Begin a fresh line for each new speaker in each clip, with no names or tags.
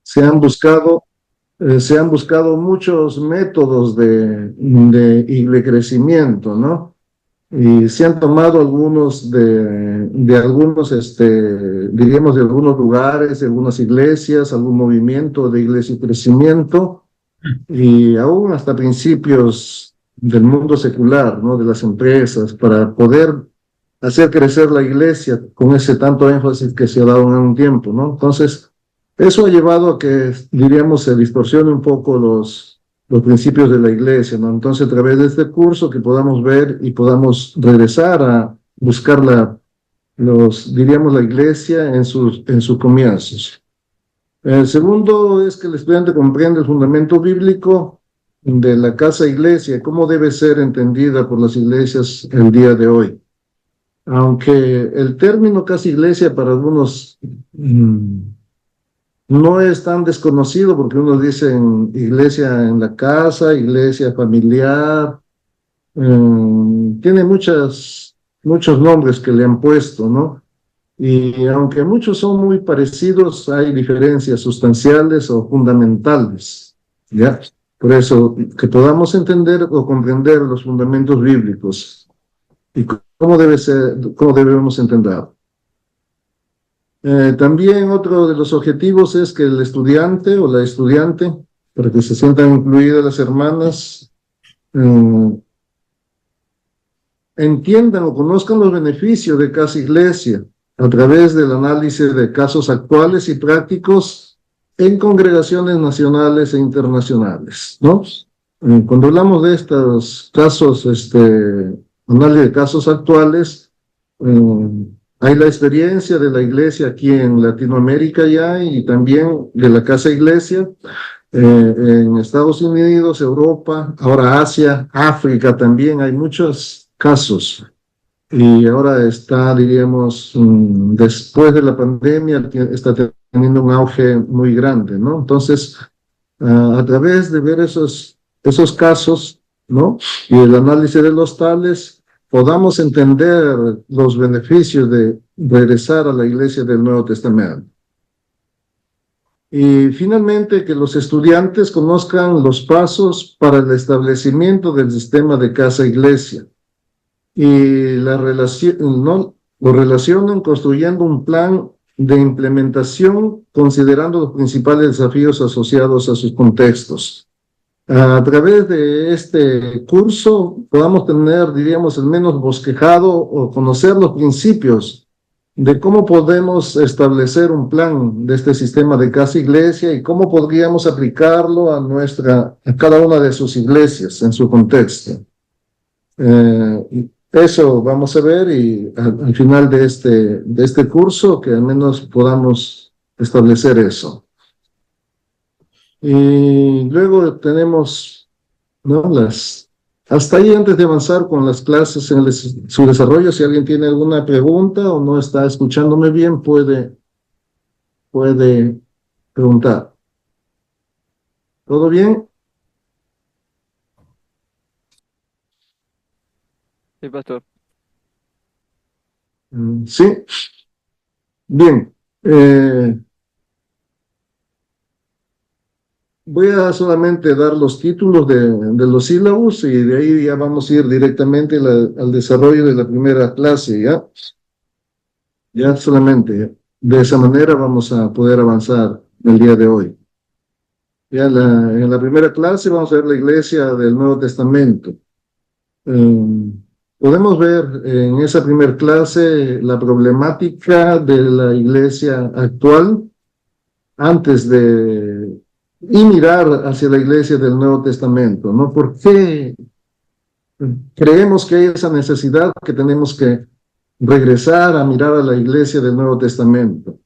se han buscado, se han buscado muchos métodos de crecimiento, ¿no? Y se han tomado algunos de algunos, diríamos, de algunos lugares, de algunas iglesias, algún movimiento de iglesia y crecimiento, y aún hasta principios del mundo secular, ¿no? De las empresas, para poder hacer crecer la iglesia con ese tanto énfasis que se ha dado en un tiempo, ¿no? Entonces, eso ha llevado a que, diríamos, se distorsione un poco los principios de la iglesia, ¿no? Entonces, a través de este curso que podamos ver y podamos regresar a buscar diríamos, la iglesia en sus comienzos. El segundo es que el estudiante comprende el fundamento bíblico de la casa iglesia, cómo debe ser entendida por las iglesias el día de hoy. Aunque el término casa iglesia para algunos no es tan desconocido, porque unos dicen iglesia en la casa, iglesia familiar, tiene muchos nombres que le han puesto, ¿no? Y aunque muchos son muy parecidos, hay diferencias sustanciales o fundamentales, ¿ya? Por eso, que podamos entender o comprender los fundamentos bíblicos y cómo debemos entender. También otro de los objetivos es que el estudiante o la estudiante, para que se sientan incluidas las hermanas, entiendan o conozcan los beneficios de Casa Iglesia a través del análisis de casos actuales y prácticos en congregaciones nacionales e internacionales, ¿no? Cuando hablamos de estos casos, análisis de casos actuales, hay la experiencia de la iglesia aquí en Latinoamérica ya y también de la Casa Iglesia en Estados Unidos, Europa, ahora Asia, África también, hay muchos casos. Y ahora está, diríamos, después de la pandemia, está teniendo un auge muy grande, ¿no? Entonces, a través de ver esos casos, ¿no? Y el análisis de los tales, podamos entender los beneficios de regresar a la iglesia del Nuevo Testamento. Y finalmente, que los estudiantes conozcan los pasos para el establecimiento del sistema de casa-iglesia y ¿no? Lo relacionan construyendo un plan de implementación considerando los principales desafíos asociados a sus contextos. A través de este curso podamos tener, diríamos, al menos bosquejado o conocer los principios de cómo podemos establecer un plan de este sistema de casa iglesia y cómo podríamos aplicarlo a cada una de sus iglesias en su contexto. Eso vamos a ver y al final de este curso que al menos podamos establecer eso. Y luego tenemos, ¿no? Hasta ahí, antes de avanzar con las clases en su desarrollo, si alguien tiene alguna pregunta o no está escuchándome bien, puede preguntar. ¿Todo bien?
Sí, pastor.
Sí. Bien. Voy a solamente dar los títulos de los sílabos y de ahí ya vamos a ir directamente al desarrollo de la primera clase, ¿ya? Ya solamente de esa manera vamos a poder avanzar el día de hoy. Ya en la primera clase vamos a ver la iglesia del Nuevo Testamento. Podemos ver en esa primera clase la problemática de la iglesia actual y mirar hacia la iglesia del Nuevo Testamento, ¿no? ¿Por qué creemos que hay esa necesidad que tenemos que regresar a mirar a la iglesia del Nuevo Testamento?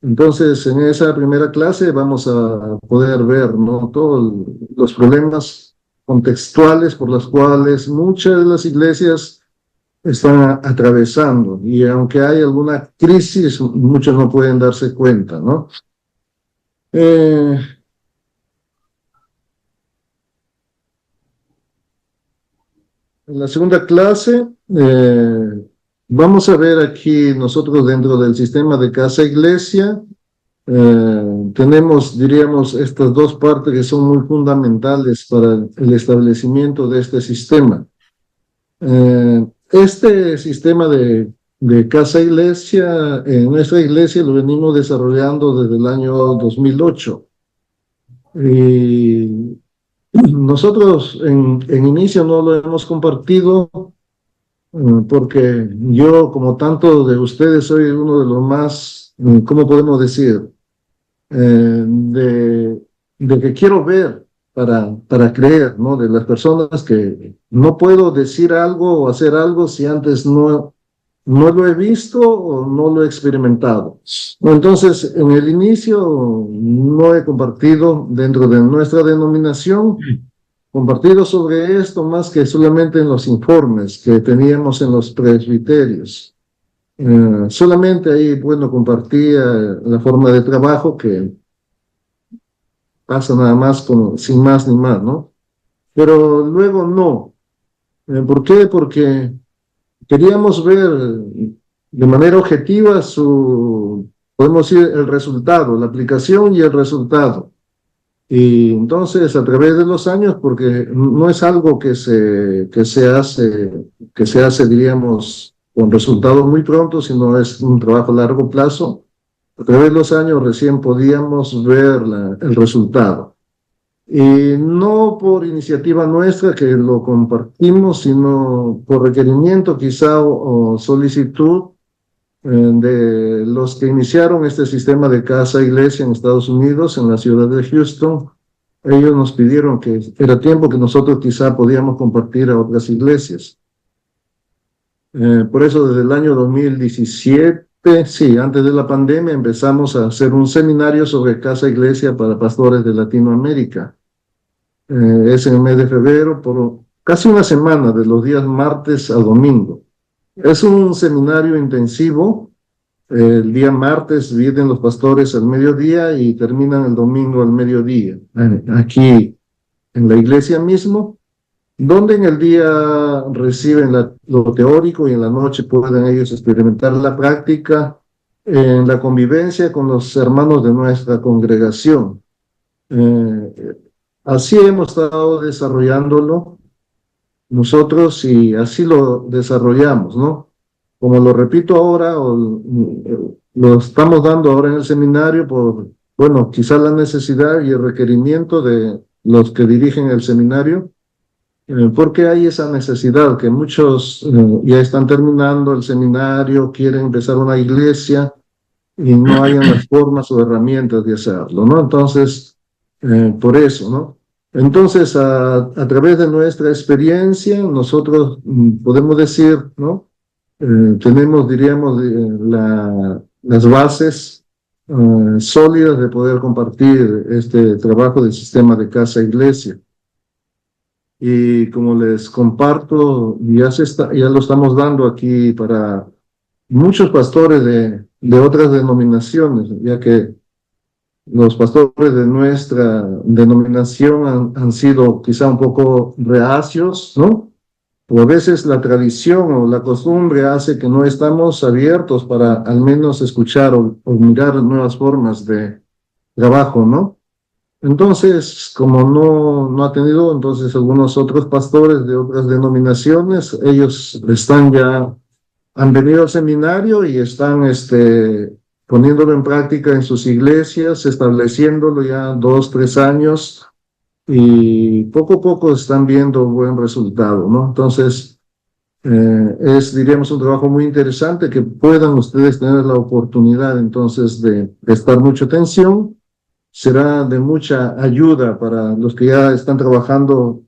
Entonces, en esa primera clase vamos a poder ver, ¿no? Todos los problemas contextuales por los cuales muchas de las iglesias están atravesando, y aunque hay alguna crisis, muchos no pueden darse cuenta, ¿no? En la segunda clase vamos a ver aquí nosotros dentro del sistema de casa-iglesia tenemos, diríamos, estas dos partes que son muy fundamentales para el establecimiento de este sistema. Este sistema de casa-iglesia, en nuestra iglesia lo venimos desarrollando desde el año 2008. Y nosotros en inicio no lo hemos compartido porque yo, como tanto de ustedes, soy uno de los más, ¿cómo podemos decir? De que quiero ver para creer, ¿no? De las personas que no puedo decir algo o hacer algo si antes no lo he visto o no lo he experimentado. Entonces, en el inicio no he compartido dentro de nuestra denominación, compartido sobre esto más que solamente en los informes que teníamos en los presbiterios. Solamente ahí, bueno, compartía la forma de trabajo que pasa nada más como, sin más ni más, ¿no? Pero luego no. ¿Por qué? Porque queríamos ver de manera objetiva podemos decir, el resultado, la aplicación y el resultado. Y entonces, a través de los años, porque no es algo que se hace, diríamos, con resultados muy pronto, sino es un trabajo a largo plazo. A través de los años recién podíamos ver el resultado. Y no por iniciativa nuestra que lo compartimos, sino por requerimiento quizá o solicitud de los que iniciaron este sistema de casa-iglesia en Estados Unidos, en la ciudad de Houston. Ellos nos pidieron que era tiempo que nosotros quizá podíamos compartir a otras iglesias. Por eso desde el año 2017, sí, antes de la pandemia, empezamos a hacer un seminario sobre casa-iglesia para pastores de Latinoamérica. Es en el mes de febrero, por casi una semana, de los días martes a domingo. Es un seminario intensivo. El día martes vienen los pastores al mediodía y terminan el domingo al mediodía, aquí en la iglesia mismo, donde en el día reciben lo teórico y en la noche pueden ellos experimentar la práctica en la convivencia con los hermanos de nuestra congregación. Así hemos estado desarrollándolo nosotros y así lo desarrollamos, ¿no? Como lo repito ahora, lo estamos dando ahora en el seminario por, bueno, quizás la necesidad y el requerimiento de los que dirigen el seminario, porque hay esa necesidad que muchos ya están terminando el seminario, quieren empezar una iglesia y no hayan las formas o herramientas de hacerlo, ¿no? Entonces, por eso, ¿no? Entonces, a través de nuestra experiencia, nosotros podemos decir, ¿no? Tenemos, diríamos, las bases sólidas de poder compartir este trabajo del sistema de casa-iglesia. Y como les comparto, ya lo estamos dando aquí para muchos pastores de otras denominaciones, ya que los pastores de nuestra denominación han sido quizá un poco reacios, ¿no? O a veces la tradición o la costumbre hace que no estamos abiertos para al menos escuchar o mirar nuevas formas de trabajo, ¿no? Entonces, como no ha tenido, entonces algunos otros pastores de otras denominaciones, ellos han venido al seminario y están poniéndolo en práctica en sus iglesias, estableciéndolo ya 2, 3 años, y poco a poco están viendo buen resultado, ¿no? Entonces, diríamos, un trabajo muy interesante que puedan ustedes tener la oportunidad entonces de prestar mucha atención. Será de mucha ayuda para los que ya están trabajando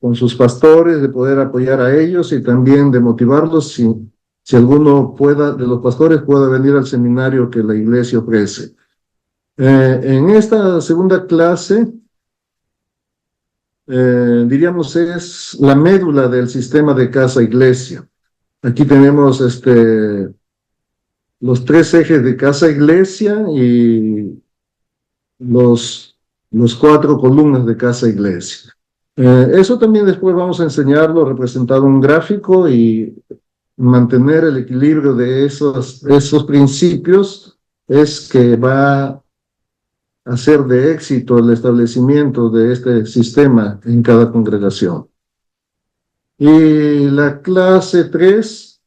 con sus pastores, de poder apoyar a ellos y también de motivarlos si alguno de los pastores pueda venir al seminario que la iglesia ofrece. En esta segunda clase, diríamos, es la médula del sistema de casa-iglesia. Aquí tenemos los 3 ejes de casa-iglesia y los 4 columnas de casa-iglesia. Eso también después vamos a enseñarlo representado en un gráfico y mantener el equilibrio de esos principios es que va a hacer de éxito el establecimiento de este sistema en cada congregación. Y la clase 3,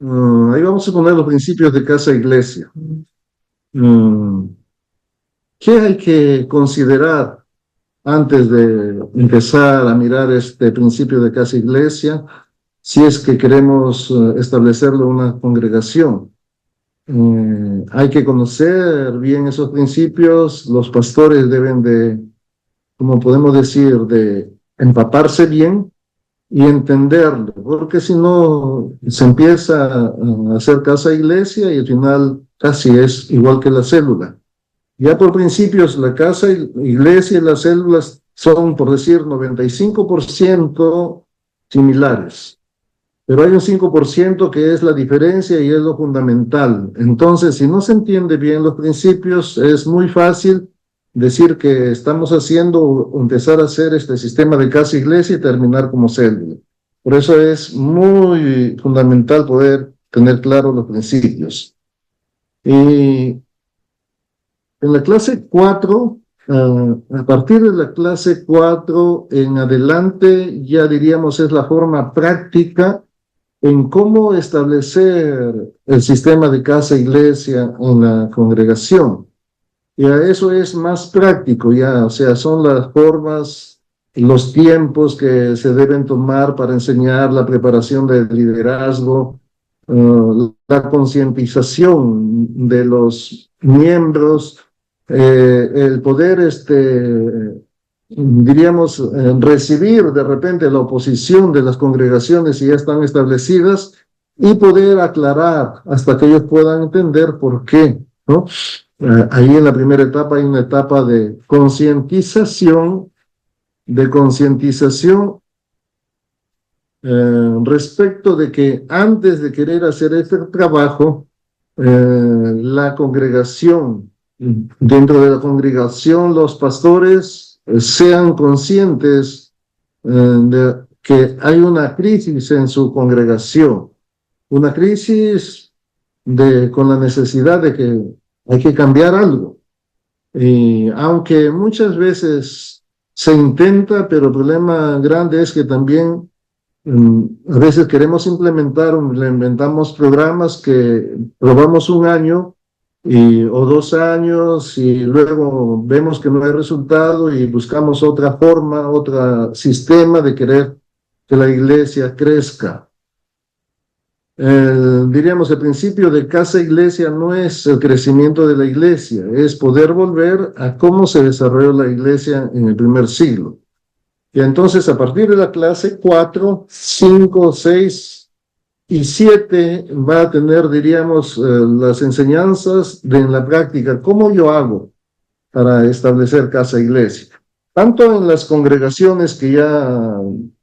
ahí vamos a poner los principios de casa-iglesia. ¿Qué hay que considerar antes de empezar a mirar este principio de casa-iglesia, si es que queremos establecerlo en una congregación? Hay que conocer bien esos principios. Los pastores deben de, como podemos decir, de empaparse bien y entenderlo, porque si no se empieza a hacer casa iglesia y al final casi es igual que la célula. Ya por principios la casa iglesia y las células son, por decir, 95% similares, pero hay un 5% que es la diferencia y es lo fundamental. Entonces, si no se entiende bien los principios, es muy fácil decir que estamos haciendo, empezar a hacer este sistema de casa iglesia y terminar como célula. Por eso es muy fundamental poder tener claros los principios. Y en la clase 4, a partir de la clase 4 en adelante, ya diríamos es la forma práctica en cómo establecer el sistema de casa-iglesia en la congregación. Ya eso es más práctico, ya, o sea, son las formas, los tiempos que se deben tomar para enseñar la preparación del liderazgo, la concientización de los miembros, el poder, diríamos, recibir de repente la oposición de las congregaciones si ya están establecidas y poder aclarar hasta que ellos puedan entender por qué, ¿no? Ahí en la primera etapa hay una etapa de concientización, respecto de que antes de querer hacer este trabajo, la congregación, dentro de la congregación, los pastores sean conscientes de que hay una crisis en su congregación, una crisis con la necesidad de que hay que cambiar algo. Y aunque muchas veces se intenta, pero el problema grande es que también a veces queremos implementamos programas que probamos un año o 2 años y luego vemos que no hay resultado y buscamos otra forma, otro sistema de querer que la iglesia crezca. Diríamos, el principio de casa-iglesia no es el crecimiento de la iglesia, es poder volver a cómo se desarrolló la iglesia en el primer siglo. Y entonces, a partir de la clase 4, 5, 6 y 7, va a tener, diríamos, las enseñanzas en la práctica, cómo yo hago para establecer casa-iglesia. Tanto en las congregaciones que ya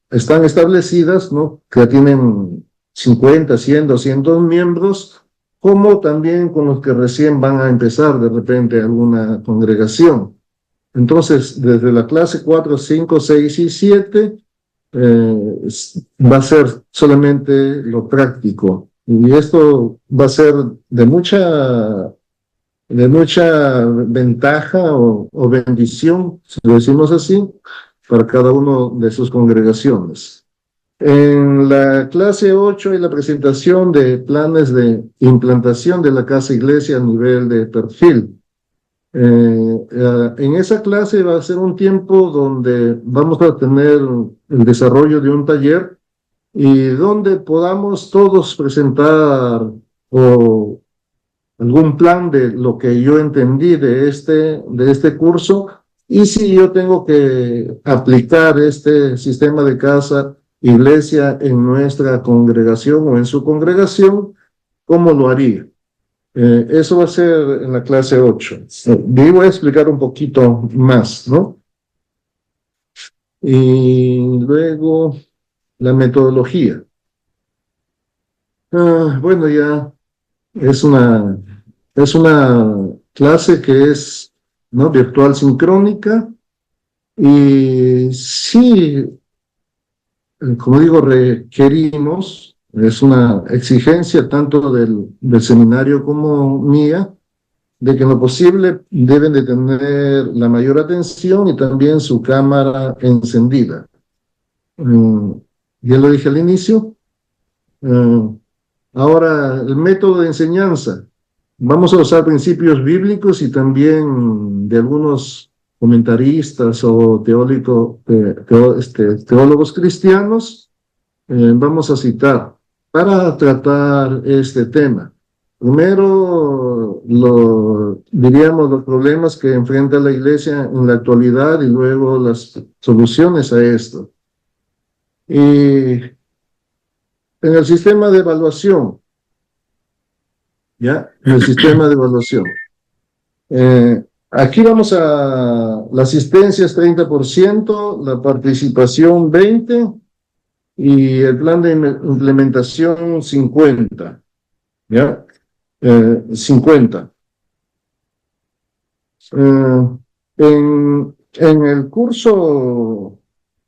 están establecidas, ¿no?, que ya tienen 50, 100, 200 miembros, como también con los que recién van a empezar de repente alguna congregación. Entonces, desde la clase 4, 5, 6 y 7, va a ser solamente lo práctico. Y esto va a ser de mucha ventaja o bendición, si lo decimos así, para cada uno de sus congregaciones. En la clase 8 hay la presentación de planes de implantación de la casa iglesia a nivel de perfil. En esa clase va a ser un tiempo donde vamos a tener el desarrollo de un taller y donde podamos todos presentar algún plan de lo que yo entendí de este curso y si yo tengo que aplicar este sistema de casa iglesia en nuestra congregación o en su congregación, ¿cómo lo haría? Eso va a ser en la clase 8. Y voy a explicar un poquito más, ¿no? Y luego la metodología. Bueno, ya es una clase que es, ¿no?, virtual sincrónica y sí, como digo, requerimos es una exigencia tanto del seminario como mía, de que en lo posible deben de tener la mayor atención y también su cámara encendida. Ya lo dije al inicio. Ahora, el método de enseñanza. Vamos a usar principios bíblicos y también de algunos comentaristas o teólogos cristianos. Vamos a citar para tratar este tema. Primero, diríamos los problemas que enfrenta la iglesia en la actualidad y luego las soluciones a esto. Y en el sistema de evaluación, ¿ya? En el sistema de evaluación. Aquí vamos a la asistencia es 30%, la participación 20% y el plan de implementación 50%, ¿ya? 50%. En el curso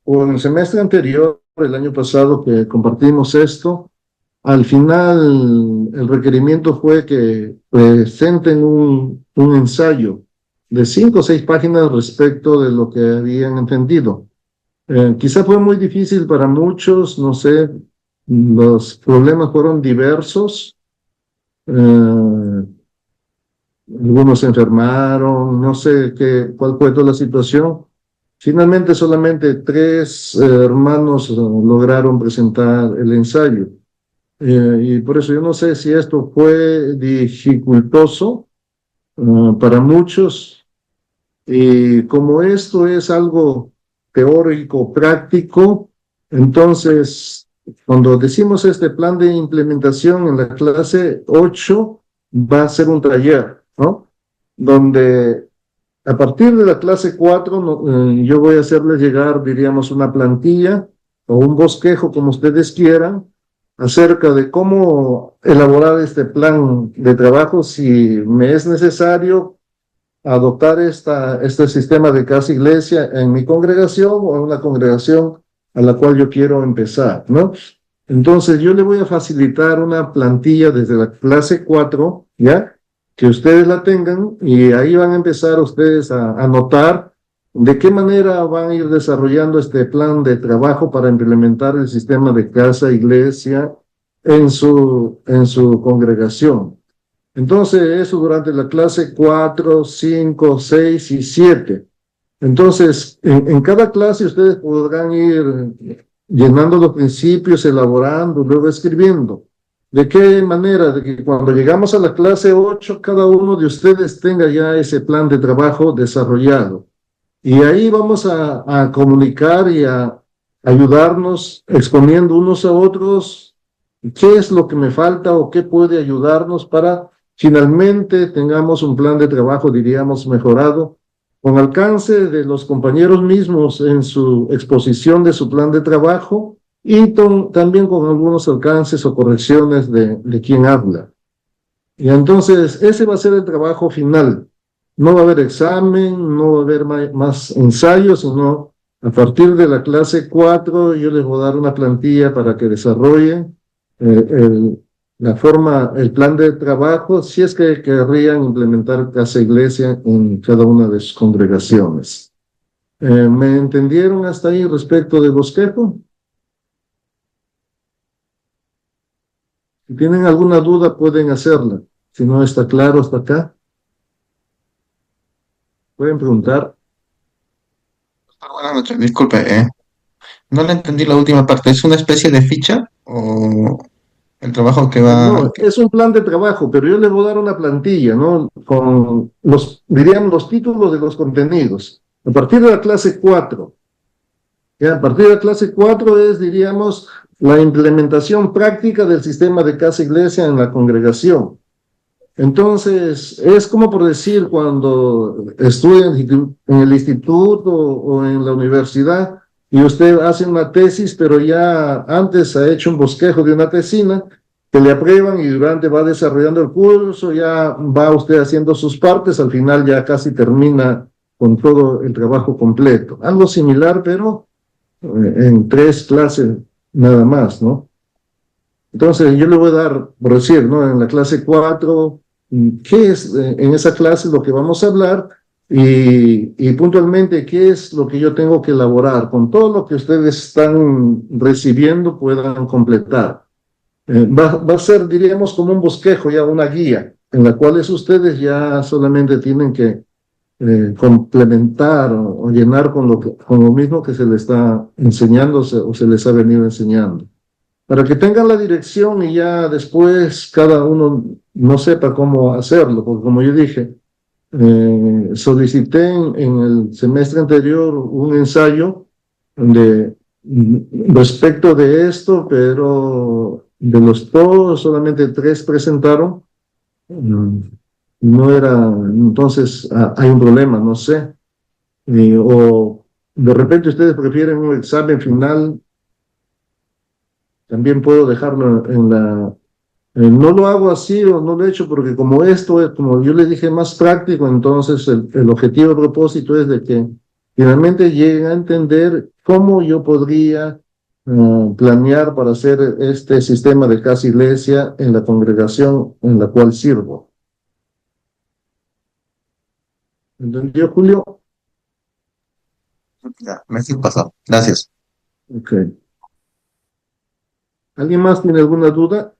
o en el semestre anterior, el año pasado que compartimos esto, al final el requerimiento fue que presenten un ensayo de 5 o 6 páginas respecto de lo que habían entendido. Quizá fue muy difícil para muchos, no sé, los problemas fueron diversos. Algunos se enfermaron, no sé cuál fue toda la situación. Finalmente solamente 3 hermanos lograron presentar el ensayo. Y por eso yo no sé si esto fue dificultoso para muchos. Y como esto es algo teórico, práctico, entonces cuando decimos este plan de implementación en la clase 8 va a ser un taller, ¿no? Donde a partir de la clase 4 yo voy a hacerles llegar, diríamos, una plantilla o un bosquejo, como ustedes quieran, acerca de cómo elaborar este plan de trabajo si me es necesario adoptar este sistema de casa iglesia en mi congregación o en la congregación a la cual yo quiero empezar, ¿no? Entonces yo le voy a facilitar una plantilla desde la clase 4, ¿ya? Que ustedes la tengan y ahí van a empezar ustedes a anotar de qué manera van a ir desarrollando este plan de trabajo para implementar el sistema de casa iglesia en su congregación. Entonces, eso durante la clase 4, 5, 6 y 7. Entonces, en cada clase ustedes podrán ir llenando los principios, elaborando, luego escribiendo. ¿De qué manera? De que cuando llegamos a la clase 8, cada uno de ustedes tenga ya ese plan de trabajo desarrollado. Y ahí vamos a comunicar y a ayudarnos exponiendo unos a otros qué es lo que me falta o qué puede ayudarnos para finalmente tengamos un plan de trabajo, diríamos, mejorado, con alcance de los compañeros mismos en su exposición de su plan de trabajo y también con algunos alcances o correcciones de quien habla. Y entonces ese va a ser el trabajo final. No va a haber examen, no va a haber más ensayos, sino a partir de la clase 4 yo les voy a dar una plantilla para que desarrollen el plan de trabajo, si es que querrían implementar casa iglesia en cada una de sus congregaciones. ¿Me entendieron hasta ahí respecto del bosquejo? Si tienen alguna duda pueden hacerla. Si no está claro hasta acá, pueden preguntar.
Buenas noches, disculpe, no le entendí la última parte. ¿Es una especie de ficha o el trabajo que va?
No, es un plan de trabajo, pero yo les voy a dar una plantilla, ¿no? Con diríamos, los títulos de los contenidos. A partir de la clase 4, ¿ya? A partir de la clase 4 es, diríamos, la implementación práctica del sistema de casa iglesia en la congregación. Entonces, es como por decir, cuando estudia en el instituto o en la universidad y usted hace una tesis, pero ya antes ha hecho un bosquejo de una tesina, que le aprueban y durante va desarrollando el curso, ya va usted haciendo sus partes, al final ya casi termina con todo el trabajo completo. Algo similar, pero en 3 clases nada más, ¿no? Entonces, yo le voy a dar, por decir, ¿no? En la clase 4, ¿qué es en esa clase lo que vamos a hablar? Y puntualmente, ¿qué es lo que yo tengo que elaborar? Con todo lo que ustedes están recibiendo, puedan completar. Va a ser, diríamos, como un bosquejo, ya una guía, en la cual ustedes ya solamente tienen que complementar o llenar con lo mismo que se les está enseñando o se les ha venido enseñando. Para que tengan la dirección y ya después cada uno no sepa cómo hacerlo, porque como yo dije, solicité en el semestre anterior un ensayo de, respecto de esto, pero de los todos solamente 3 presentaron. Mm, No era, entonces hay un problema, no sé. O de repente ustedes prefieren un examen final, también puedo dejarlo en la... no lo hago así o no lo he hecho porque como esto es, como yo le dije, más práctico, entonces el objetivo, el propósito es de que finalmente lleguen a entender cómo yo podría planear para hacer este sistema de casa iglesia en la congregación en la cual sirvo. ¿Entendió, Julio?
Ya, me estoy pasado. Gracias.
Ok. ¿Alguien más tiene alguna duda?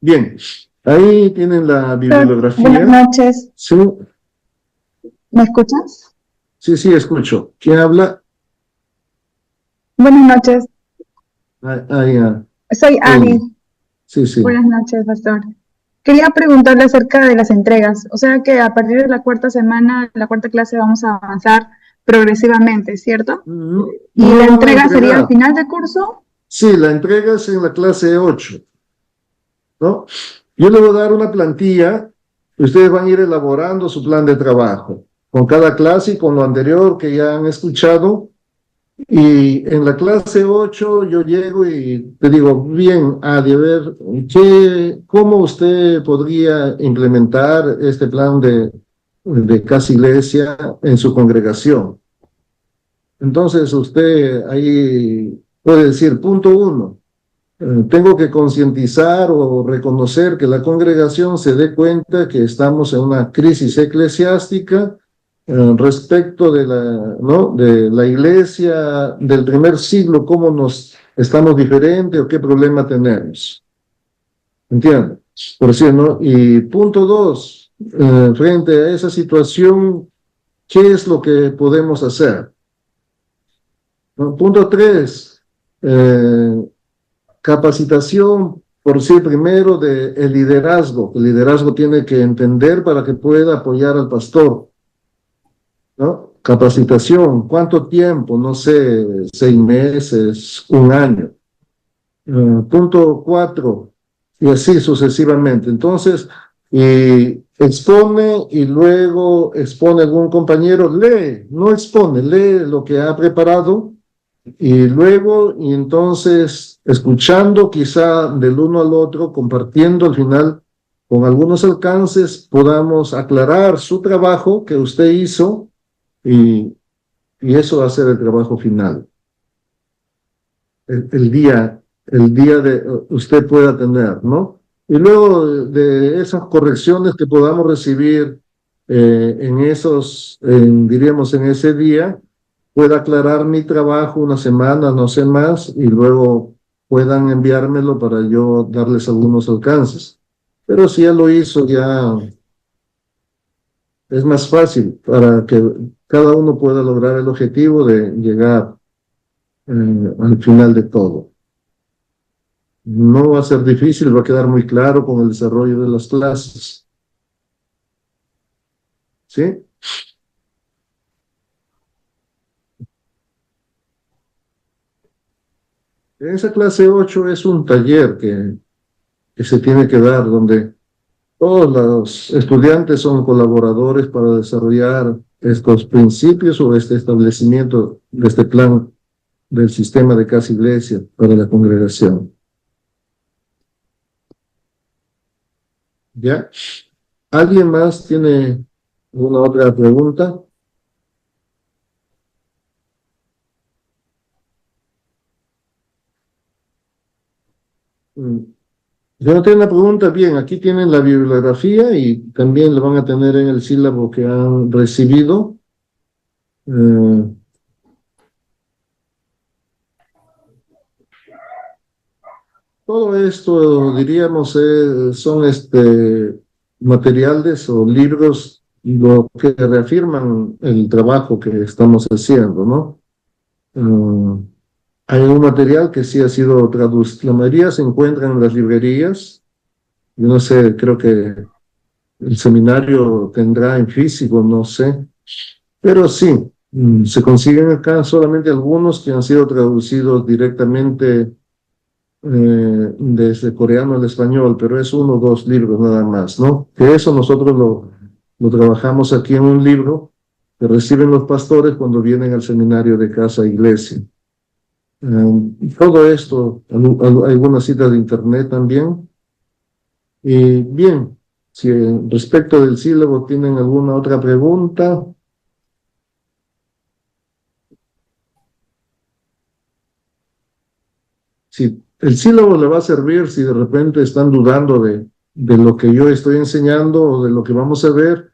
Bien, ahí tienen la
Buenas
bibliografía.
noches,
Sí,
¿me escuchas?
sí, sí, escucho. ¿Quién habla?
Buenas noches,
Ya.
soy Ani.
Amy. Sí, sí.
Buenas noches, pastor. Quería preguntarle acerca de las entregas, o sea que a partir de la cuarta semana, la cuarta clase, vamos a avanzar progresivamente, ¿cierto? ¿Y
No
la
van a
entrega sería al
entregar.
final de curso?
Sí, la entrega es en la clase 8, ¿no? Yo le voy a dar una plantilla y ustedes van a ir elaborando su plan de trabajo con cada clase y con lo anterior que ya han escuchado. Y en la clase 8 yo llego y te digo, bien, Adi, a ver, ¿cómo usted podría implementar este plan de casa iglesia en su congregación? Entonces usted ahí puede decir, punto 1, tengo que concientizar o reconocer que la congregación se dé cuenta que estamos en una crisis eclesiástica respecto de ¿no? de la iglesia del primer siglo, cómo nos estamos diferentes o qué problema tenemos. ¿Entienden? Por decir, ¿no? Y punto 2, frente a esa situación, ¿qué es lo que podemos hacer? ¿No? Punto 3, capacitación, por sí, primero de el liderazgo. El liderazgo tiene que entender para que pueda apoyar al pastor, ¿no? Capacitación, ¿cuánto tiempo? No sé, 6 meses, un año. Punto 4, y así sucesivamente. Entonces, expone y luego expone algún compañero, lee, no expone, lee lo que ha preparado y luego, y entonces, escuchando quizá del uno al otro, compartiendo al final con algunos alcances, podamos aclarar su trabajo que usted hizo y, y eso va a ser el trabajo final. El día, el día de usted pueda tener, ¿no? Y luego de esas correcciones que podamos recibir en esos, diríamos, en ese día, pueda aclarar mi trabajo una semana, no sé más, y luego puedan enviármelo para yo darles algunos alcances. Pero si ya lo hizo, ya es más fácil para que cada uno pueda lograr el objetivo de llegar al final de todo. No va a ser difícil, va a quedar muy claro con el desarrollo de las clases. ¿Sí? En esa clase 8 es un taller que se tiene que dar donde todos los estudiantes son colaboradores para desarrollar estos principios o este establecimiento de este plan del sistema de casa iglesia para la congregación. ¿Ya? ¿Alguien más tiene alguna otra pregunta? Mm, Yo no tengo una pregunta, bien, aquí tienen la bibliografía y también lo van a tener en el sílabo que han recibido. Eh, Todo esto, diríamos, son materiales o libros lo que reafirman el trabajo que estamos haciendo, ¿no? Hay un material que sí ha sido traducido, la mayoría se encuentra en las librerías. Yo no sé, creo que el seminario tendrá en físico, no sé, pero sí, se consiguen acá solamente algunos que han sido traducidos directamente desde coreano al español, pero es uno o dos libros nada más, ¿no? Que eso nosotros lo trabajamos aquí en un libro que reciben los pastores cuando vienen al seminario de casa e iglesia. Todo esto, algunas citas de internet también. Y bien, si respecto del sílabo tienen alguna otra pregunta. Si el sílabo le va a servir si de repente están dudando de lo que yo estoy enseñando o de lo que vamos a ver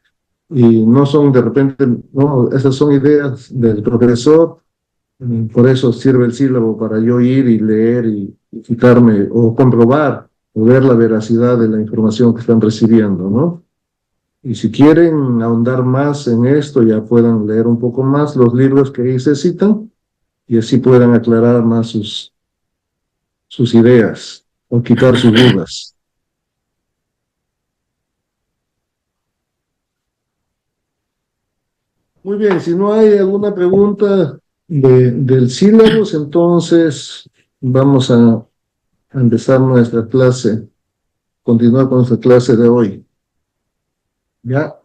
y no son de repente, no, esas son ideas del profesor, por eso sirve el sílabo para yo ir y leer y quitarme o comprobar o ver la veracidad de la información que están recibiendo, ¿no? Y si quieren ahondar más en esto, ya puedan leer un poco más los libros que ahí se citan y así puedan aclarar más sus ideas o quitar sus dudas. Muy bien, si no hay alguna pregunta del sílabus, entonces vamos a empezar nuestra clase, continuar con nuestra clase de hoy. ¿Ya?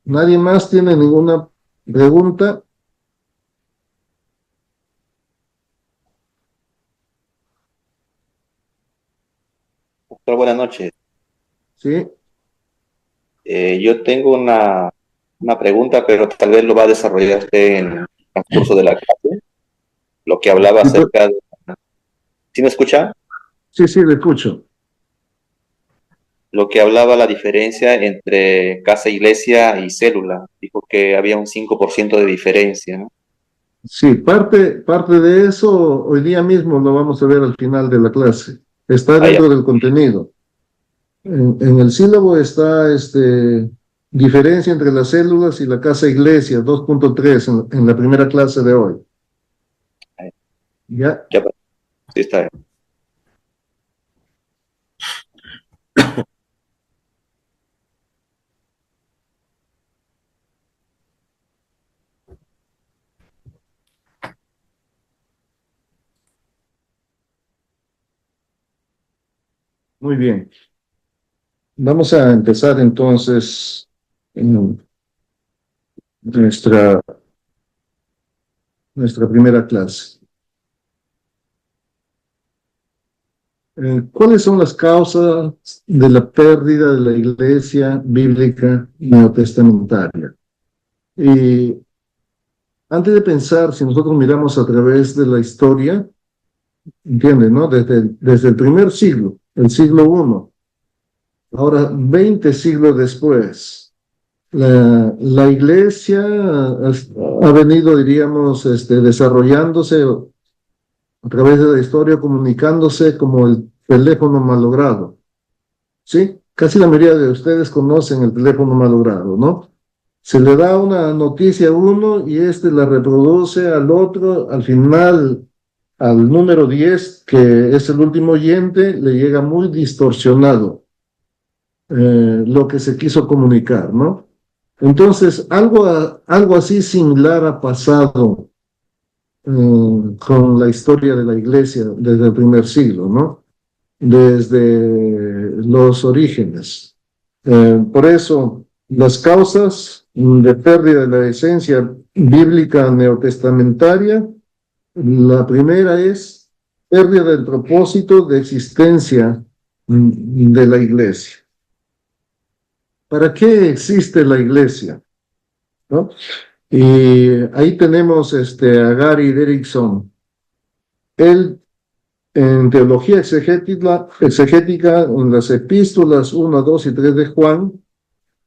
¿Nadie más tiene ninguna pregunta?
Doctor, buenas noches.
Sí.
Yo tengo una pregunta, pero tal vez lo va a desarrollar usted en el transcurso de la clase. Lo que hablaba
Sí,
acerca de... ¿Sí me escucha?
sí, le escucho.
Lo que hablaba la diferencia entre casa, iglesia y célula. Dijo que había un 5% de diferencia, ¿no?
Sí, parte de eso hoy día mismo lo vamos a ver al final de la clase. Está
Ah, ya,
dentro del contenido. En el sílabo está diferencia entre las células y la casa iglesia 2.3 en la primera clase de hoy. ¿Ya?
ya, sí está bien.
Muy bien. Vamos a empezar entonces nuestra, nuestra primera clase. ¿Cuáles son las causas de la pérdida de la iglesia bíblica neotestamentaria? Y antes de pensar, si nosotros miramos a través de la historia, ¿entienden, no? Desde el primer siglo, el siglo I, ahora 20 siglos después, la iglesia ha venido, diríamos, desarrollándose a través de la historia, comunicándose como el teléfono malogrado, ¿sí? Casi la mayoría de ustedes conocen el teléfono malogrado, ¿no? Se le da una noticia a uno y la reproduce al otro, al final, al número 10 que es el último oyente, le llega muy distorsionado lo que se quiso comunicar, ¿no? Entonces, algo así similar ha pasado con la historia de la iglesia desde el primer siglo, ¿no? Desde los orígenes. Por eso, las causas de pérdida de la esencia bíblica neotestamentaria, la primera es pérdida del propósito de existencia de la iglesia. ¿para qué existe la iglesia? ¿No? Y ahí tenemos a Gary Derrickson. Él, en teología exegética, en las epístolas 1, 2 y 3 de Juan,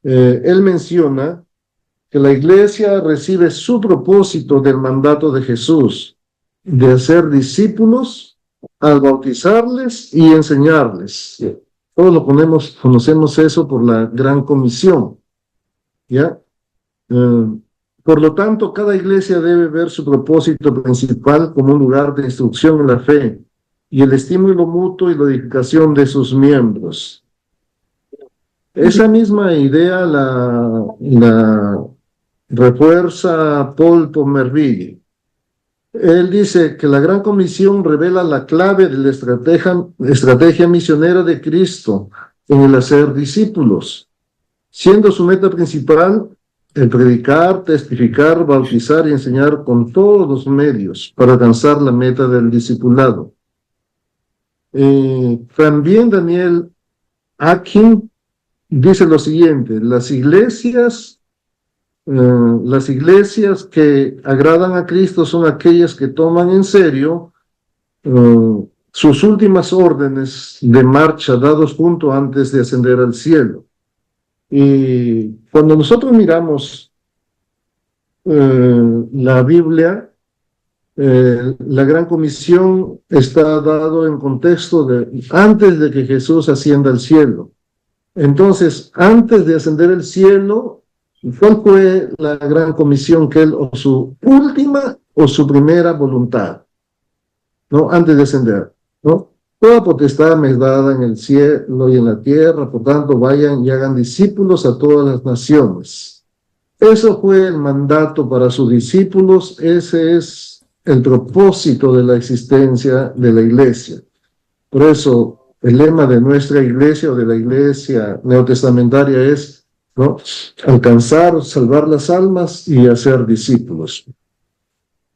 él menciona que la iglesia recibe su propósito del mandato de Jesús, de hacer discípulos al bautizarles y enseñarles. Todos conocemos eso por la Gran Comisión, ¿ya? Por lo tanto, cada iglesia debe ver su propósito principal como un lugar de instrucción en la fe y el estímulo mutuo y la edificación de sus miembros. Esa misma idea la refuerza Paul Pommerville. Él dice que la Gran Comisión revela la clave de la estrategia misionera de Cristo en el hacer discípulos, siendo su meta principal el predicar, testificar, bautizar y enseñar con todos los medios para alcanzar la meta del discipulado. También Daniel Akin dice lo siguiente: las iglesias que agradan a Cristo son aquellas que toman en serio sus últimas órdenes de marcha dados junto antes de ascender al cielo. Y cuando nosotros miramos la Biblia, la Gran Comisión está dado en contexto de antes de que Jesús ascienda al cielo. Entonces, antes de ascender al cielo, ¿cuál fue la Gran Comisión que él, o su última o su primera voluntad? ¿No? Antes de ascender, ¿no? Toda potestad me es dada en el cielo y en la tierra, por tanto vayan y hagan discípulos a todas las naciones. Eso fue el mandato para sus discípulos, ese es el propósito de la existencia de la iglesia. Por eso el lema de nuestra iglesia o de la iglesia neotestamentaria es, ¿no?, alcanzar, salvar las almas y hacer discípulos.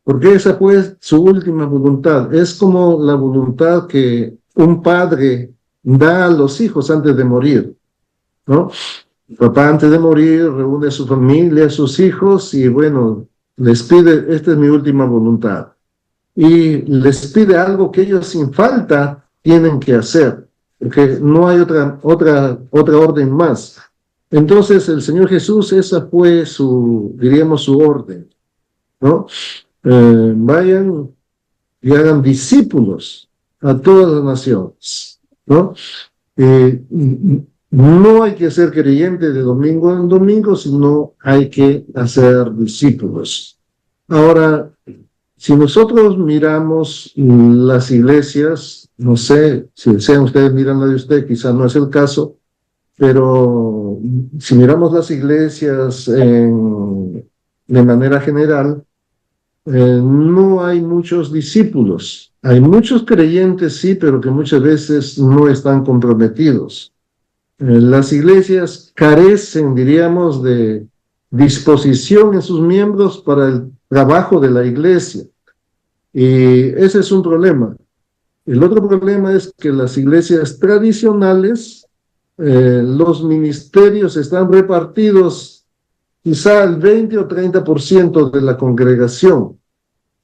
Porque esa fue su última voluntad. Es como la voluntad que un padre da a los hijos antes de morir, ¿no? El papá antes de morir reúne a su familia, a sus hijos, y bueno, les pide, esta es mi última voluntad. Y les pide algo que ellos sin falta tienen que hacer, porque no hay otra orden más. Entonces el Señor Jesús, esa fue diríamos, su orden, ¿no? Vayan y hagan discípulos a todas las naciones, ¿no? No hay que ser creyente de domingo en domingo, sino hay que hacer discípulos. Ahora, si nosotros miramos las iglesias, no sé, si desean ustedes miran la de usted, quizás no es el caso, pero si miramos las iglesias de manera general, no hay muchos discípulos. Hay muchos creyentes, sí, pero que muchas veces no están comprometidos. Las iglesias carecen, diríamos, de disposición en sus miembros para el trabajo de la iglesia. Y ese es un problema. El otro problema es que las iglesias tradicionales, los ministerios están repartidos quizá el 20 o 30% de la congregación.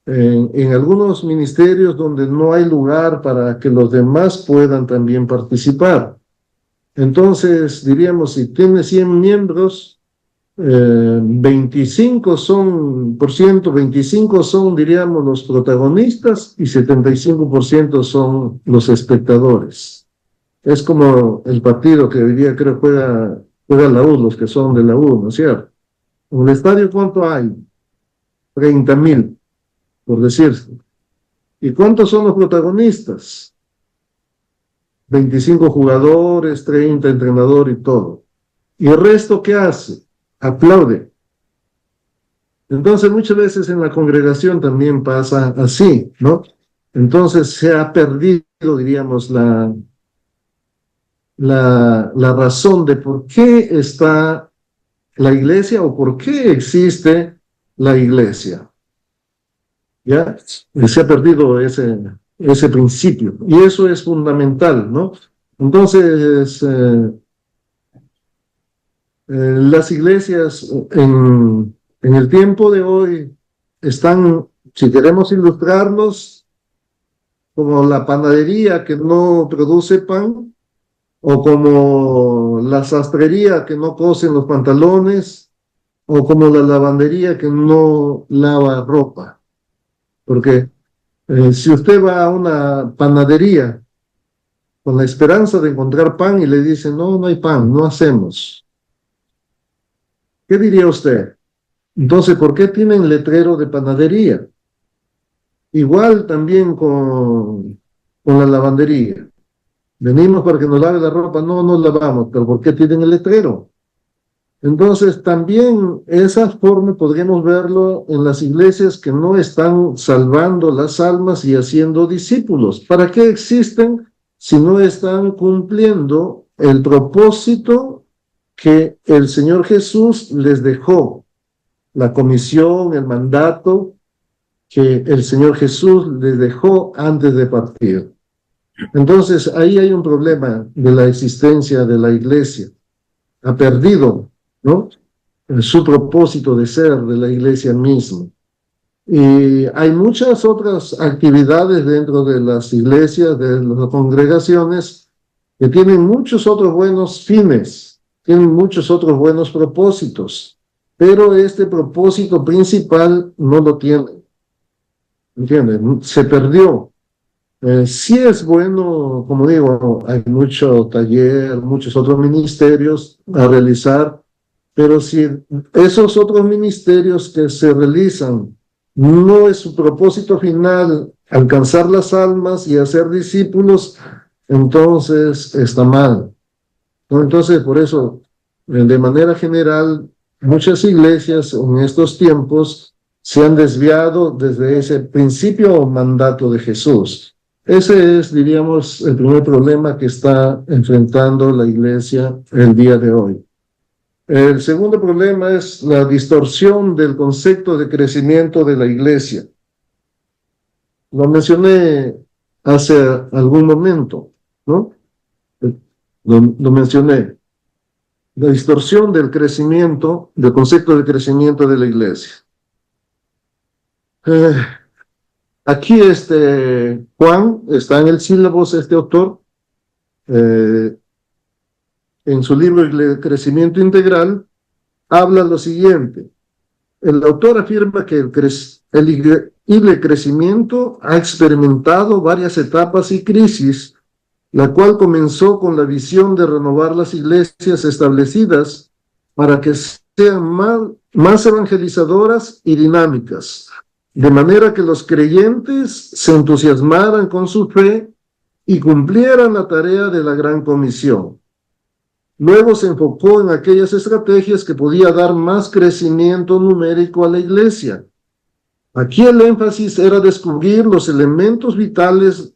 En algunos ministerios donde no hay lugar para que los demás puedan también participar. Entonces, diríamos, si tiene 100 miembros, 25 son, diríamos, los protagonistas y 75% son los espectadores. Es como el partido que hoy día creo juega la U, los que son de la U, ¿no es cierto? En el estadio, ¿cuánto hay? 30,000, por decirse. ¿Y cuántos son los protagonistas? 25 jugadores, 30 entrenador y todo. ¿Y el resto qué hace? Aplaude. Entonces, muchas veces en la congregación también pasa así, ¿no? Entonces se ha perdido, diríamos, la razón de por qué está la iglesia o por qué existe la iglesia. ¿Ya? Se ha perdido ese principio, y eso es fundamental, ¿no? Entonces, Las iglesias en el tiempo de hoy están, si queremos ilustrarlos, como la panadería que no produce pan, o como la sastrería que no cose los pantalones, o como la lavandería que no lava ropa. Porque si usted va a una panadería con la esperanza de encontrar pan y le dice, no, no hay pan, no hacemos, ¿qué diría usted? Entonces, ¿por qué tienen letrero de panadería? Igual también con la lavandería. Venimos para que nos lave la ropa, no nos lavamos, pero ¿por qué tienen el letrero? Entonces, también esa forma podríamos verlo en las iglesias que no están salvando las almas y haciendo discípulos. ¿Para qué existen si no están cumpliendo el propósito que el Señor Jesús les dejó? La comisión, el mandato que el Señor Jesús les dejó antes de partir. Entonces, ahí hay un problema de la existencia de la iglesia. Ha perdido, ¿no?, su propósito de ser de la iglesia misma. Y hay muchas otras actividades dentro de las iglesias, de las congregaciones, que tienen muchos otros buenos fines, tienen muchos otros buenos propósitos, pero este propósito principal no lo tienen. ¿Entienden? Se perdió. Sí es bueno, como digo, hay mucho taller, muchos otros ministerios a realizar, pero si esos otros ministerios que se realizan no es su propósito final alcanzar las almas y hacer discípulos, entonces está mal, ¿no? Entonces, por eso, de manera general, muchas iglesias en estos tiempos se han desviado desde ese principio o mandato de Jesús. Ese es, diríamos, el primer problema que está enfrentando la iglesia el día de hoy. El segundo problema es la distorsión del concepto de crecimiento de la iglesia. Lo mencioné hace algún momento, ¿no? Lo mencioné. La distorsión del crecimiento, del concepto de crecimiento de la iglesia. Aquí Juan está en el sílabus, este autor, en su libro El crecimiento integral, habla lo siguiente. El autor afirma que el crecimiento ha experimentado varias etapas y crisis, la cual comenzó con la visión de renovar las iglesias establecidas para que sean más evangelizadoras y dinámicas, de manera que los creyentes se entusiasmaran con su fe y cumplieran la tarea de la gran comisión. Luego se enfocó en aquellas estrategias que podía dar más crecimiento numérico a la iglesia. Aquí el énfasis era descubrir los elementos vitales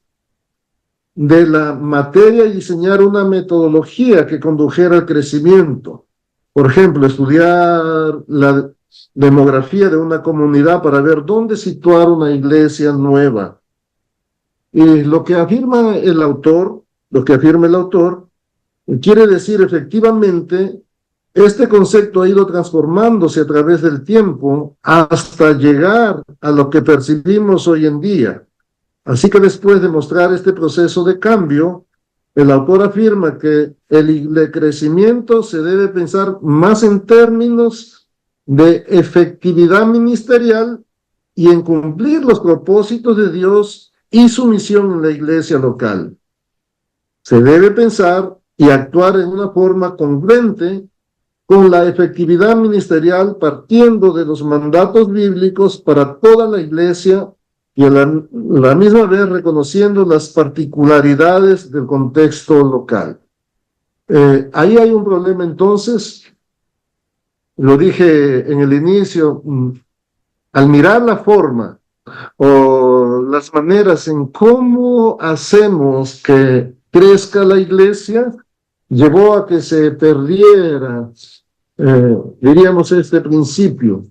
de la materia y diseñar una metodología que condujera al crecimiento. Por ejemplo, estudiar la demografía de una comunidad para ver dónde situar una iglesia nueva. Y lo que afirma el autor, quiere decir efectivamente, este concepto ha ido transformándose a través del tiempo hasta llegar a lo que percibimos hoy en día. Así que después de mostrar este proceso de cambio, el autor afirma que el crecimiento se debe pensar más en términos de efectividad ministerial y en cumplir los propósitos de Dios y su misión en la iglesia local. Se debe pensar y actuar en una forma congruente con la efectividad ministerial partiendo de los mandatos bíblicos para toda la iglesia y a la misma vez reconociendo las particularidades del contexto local. Ahí hay un problema entonces, lo dije en el inicio, al mirar la forma o las maneras en cómo hacemos que crezca la iglesia, llevó a que se perdiera, diríamos, este principio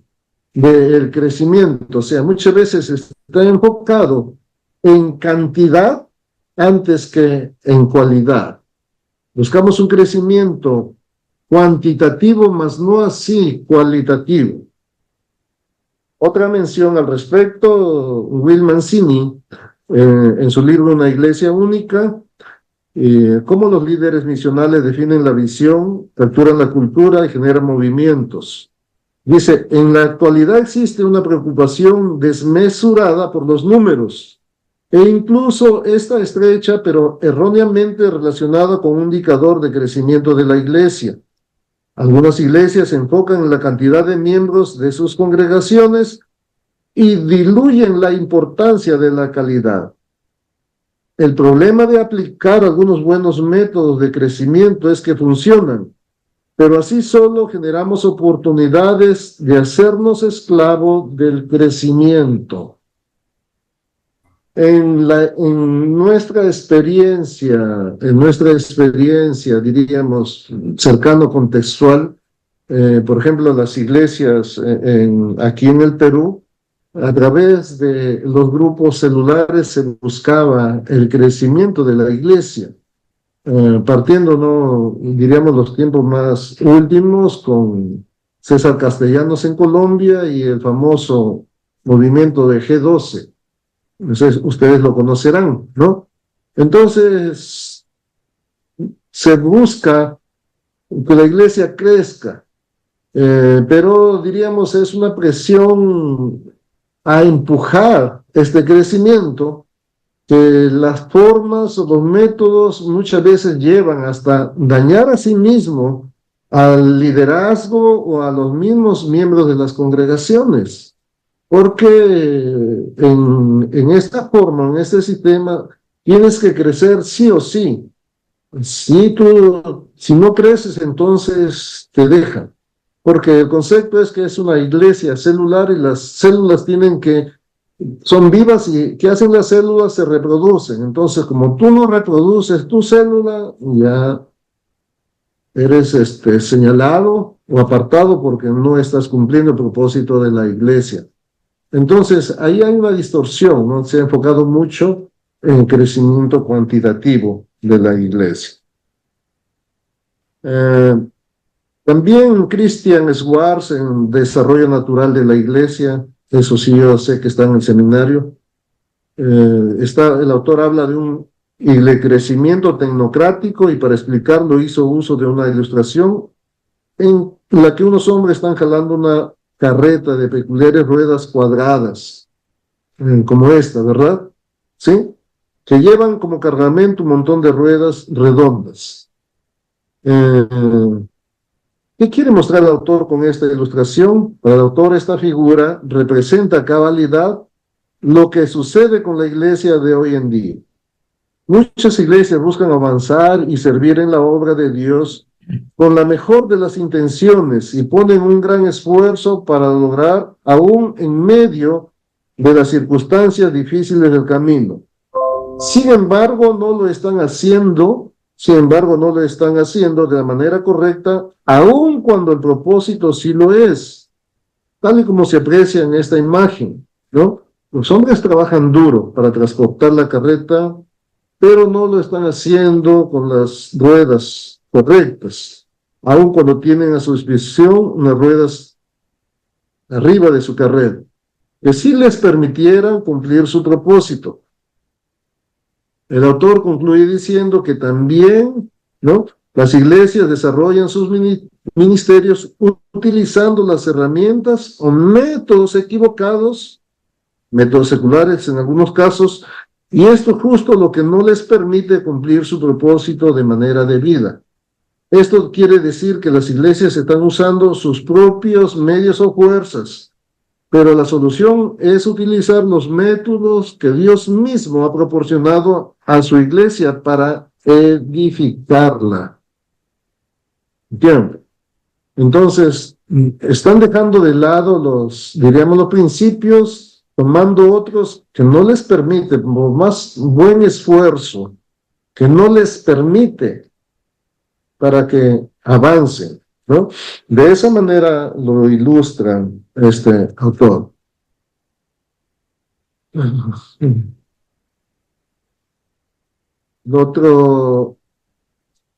del crecimiento. O sea, muchas veces está enfocado en cantidad antes que en cualidad. Buscamos un crecimiento cuantitativo, mas no así cualitativo. Otra mención al respecto, Will Mancini, en su libro Una Iglesia Única, cómo los líderes misionales definen la visión, capturan la cultura y generan movimientos. Dice, en la actualidad existe una preocupación desmesurada por los números, e incluso esta estrecha, pero erróneamente relacionada con un indicador de crecimiento de la iglesia. Algunas iglesias se enfocan en la cantidad de miembros de sus congregaciones y diluyen la importancia de la calidad. El problema de aplicar algunos buenos métodos de crecimiento es que funcionan, pero así solo generamos oportunidades de hacernos esclavo del crecimiento. En nuestra experiencia, diríamos, cercano contextual, por ejemplo, las iglesias aquí en el Perú, a través de los grupos celulares se buscaba el crecimiento de la iglesia, partiendo, ¿no? Diríamos, los tiempos más últimos con César Castellanos en Colombia y el famoso movimiento de G12. Ustedes lo conocerán, ¿no? Entonces, se busca que la iglesia crezca, pero diríamos es una presión a empujar este crecimiento, que las formas o los métodos muchas veces llevan hasta dañar a sí mismo al liderazgo o a los mismos miembros de las congregaciones. Porque en esta forma, en este sistema, tienes que crecer sí o sí. Si no creces, entonces te dejan. Porque el concepto es que es una iglesia celular y las células son vivas y ¿qué hacen las células? Se reproducen. Entonces, como tú no reproduces tu célula, ya eres señalado o apartado porque no estás cumpliendo el propósito de la iglesia. Entonces, ahí hay una distorsión, ¿no? Se ha enfocado mucho en el crecimiento cuantitativo de la iglesia. También Christian Schwartz, en Desarrollo Natural de la Iglesia, eso sí, yo sé que está en el seminario, el autor habla de un crecimiento tecnocrático y para explicarlo hizo uso de una ilustración en la que unos hombres están jalando una carreta de peculiares ruedas cuadradas, como esta, ¿verdad? ¿Sí? Que llevan como cargamento un montón de ruedas redondas. ¿Qué quiere mostrar el autor con esta ilustración? Para el autor, esta figura representa a cabalidad lo que sucede con la iglesia de hoy en día. Muchas iglesias buscan avanzar y servir en la obra de Dios con la mejor de las intenciones y ponen un gran esfuerzo para lograr, aún en medio de las circunstancias difíciles del camino. Sin embargo, no lo están haciendo de la manera correcta, aun cuando el propósito sí lo es, tal y como se aprecia en esta imagen, ¿no? Los hombres trabajan duro para transportar la carreta, pero no lo están haciendo con las ruedas correctas, aun cuando tienen a su disposición unas ruedas arriba de su carreta, que sí les permitieran cumplir su propósito. El autor concluye diciendo que también, ¿no?, las iglesias desarrollan sus ministerios utilizando las herramientas o métodos equivocados, métodos seculares en algunos casos, y esto justo lo que no les permite cumplir su propósito de manera debida. Esto quiere decir que las iglesias están usando sus propios medios o fuerzas, pero la solución es utilizar los métodos que Dios mismo ha proporcionado a su iglesia para edificarla. ¿Entienden? Entonces, están dejando de lado los principios, tomando otros que no les permiten, por más buen esfuerzo, que no les permite para que avancen, ¿no? De esa manera lo ilustra este autor.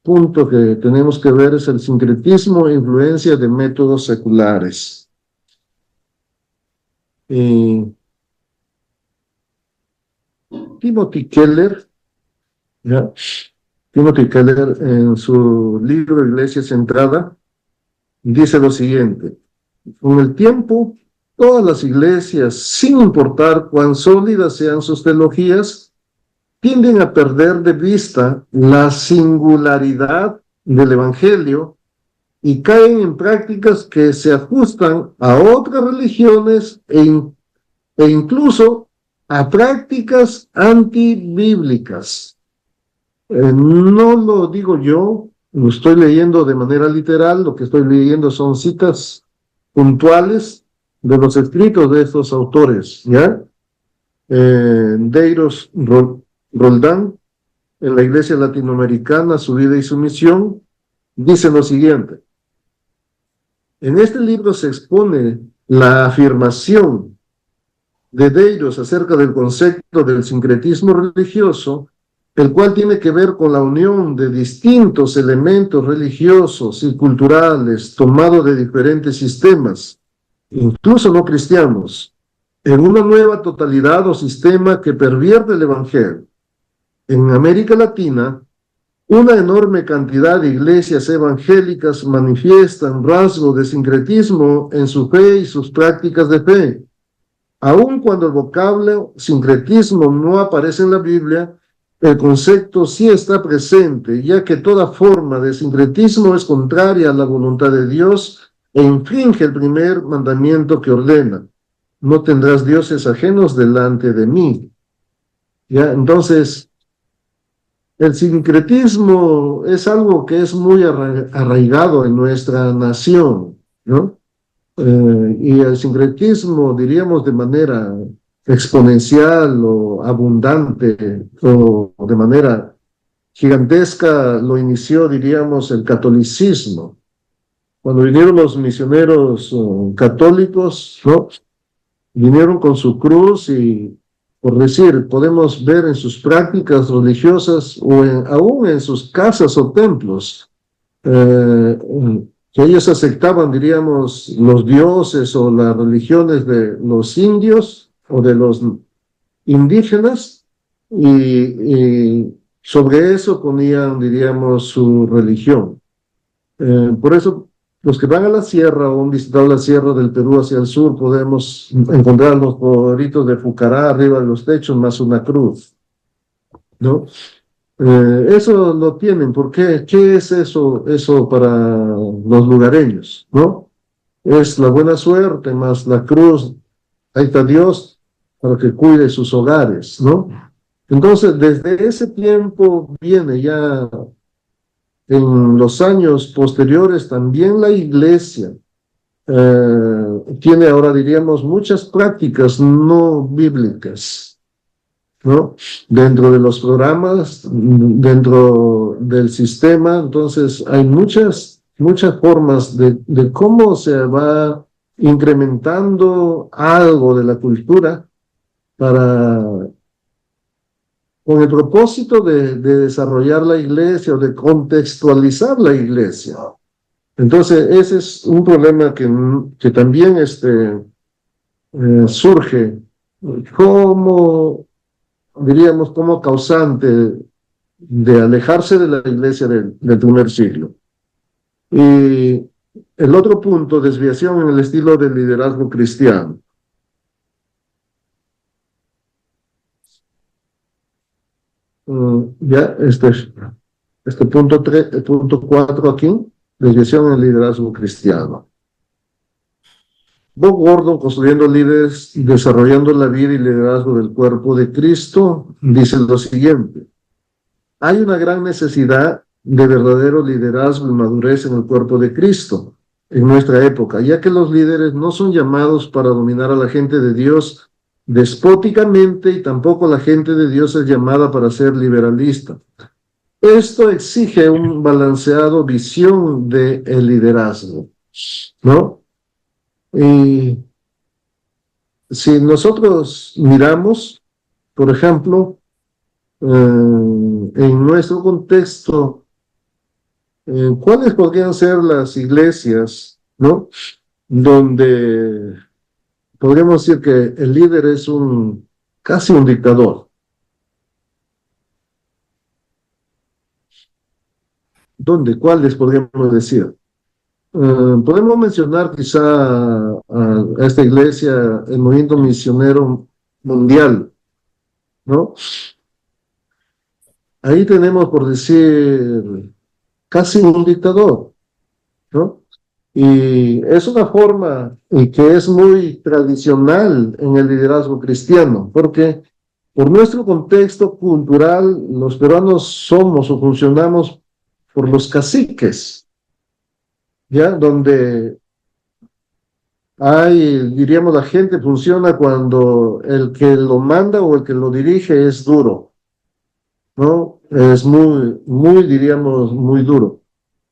punto que tenemos que ver es el sincretismo e influencia de métodos seculares. Timothy Keller, ¿ya? Timothy Keller en su libro Iglesia Centrada dice lo siguiente: con el tiempo, todas las iglesias, sin importar cuán sólidas sean sus teologías, tienden a perder de vista la singularidad del Evangelio y caen en prácticas que se ajustan a otras religiones e incluso a prácticas antibíblicas. No lo digo yo, lo estoy leyendo de manera literal, lo que estoy leyendo son citas puntuales de los escritos de estos autores, ¿ya? Deiros Roldán, en la Iglesia Latinoamericana, su vida y su misión, dice lo siguiente: en este libro se expone la afirmación de Deiros acerca del concepto del sincretismo religioso, el cual tiene que ver con la unión de distintos elementos religiosos y culturales tomados de diferentes sistemas, incluso no cristianos, en una nueva totalidad o sistema que pervierte el Evangelio. En América Latina, una enorme cantidad de iglesias evangélicas manifiestan rasgos de sincretismo en su fe y sus prácticas de fe. Aun cuando el vocablo sincretismo no aparece en la Biblia, el concepto sí está presente, ya que toda forma de sincretismo es contraria a la voluntad de Dios e infringe el primer mandamiento que ordena: no tendrás dioses ajenos delante de mí. ¿Ya? Entonces, el sincretismo es algo que es muy arraigado en nuestra nación, ¿no? Y el sincretismo, diríamos, de manera exponencial o abundante o de manera gigantesca, lo inició, diríamos, el catolicismo. Cuando vinieron los misioneros católicos, ¿no? Vinieron con su cruz y, por decir, podemos ver en sus prácticas religiosas o aún en sus casas o templos, que ellos aceptaban, diríamos, los dioses o las religiones de los indios o de los indígenas, y sobre eso ponían, diríamos, su religión. Por eso, los que van a la sierra o han visitado la sierra del Perú hacia el sur, podemos encontrar los cuadritos de Pucará arriba de los techos, más una cruz, ¿no? Eso lo tienen. ¿Por qué? ¿Qué es eso para los lugareños, ¿no? Es la buena suerte más la cruz. Ahí está Dios para que cuide sus hogares, ¿no? Entonces, desde ese tiempo viene ya, en los años posteriores, también la iglesia tiene ahora, diríamos, muchas prácticas no bíblicas, ¿no? Dentro de los programas, dentro del sistema. Entonces hay muchas formas de cómo se va incrementando algo de la cultura con el propósito de desarrollar la iglesia o de contextualizar la iglesia. Entonces ese es un problema que también surge diríamos, como causante de alejarse de la iglesia del primer siglo. Y el otro punto, desviación en el estilo del liderazgo cristiano. Ya, punto 4 aquí, desviación en el liderazgo cristiano. Bob Gordon, construyendo líderes, desarrollando la vida y liderazgo del cuerpo de Cristo, dice lo siguiente: hay una gran necesidad de verdadero liderazgo y madurez en el cuerpo de Cristo en nuestra época, ya que los líderes no son llamados para dominar a la gente de Dios despóticamente, y tampoco la gente de Dios es llamada para ser liberalista. Esto exige un balanceado visión del liderazgo, ¿no? Y si nosotros miramos, por ejemplo, en nuestro contexto, ¿Cuáles podrían ser las iglesias, ¿no? Donde podríamos decir que el líder es casi un dictador. ¿Dónde? ¿Cuáles podríamos decir? Podemos mencionar quizá a esta iglesia, el movimiento misionero mundial, ¿no? Ahí tenemos, por decir, casi un dictador, ¿no? Y es una forma que es muy tradicional en el liderazgo cristiano, porque por nuestro contexto cultural, los peruanos somos o funcionamos por los caciques, ¿ya? Donde hay, diríamos, la gente funciona cuando el que lo manda o el que lo dirige es duro, ¿no? Es diríamos, muy duro.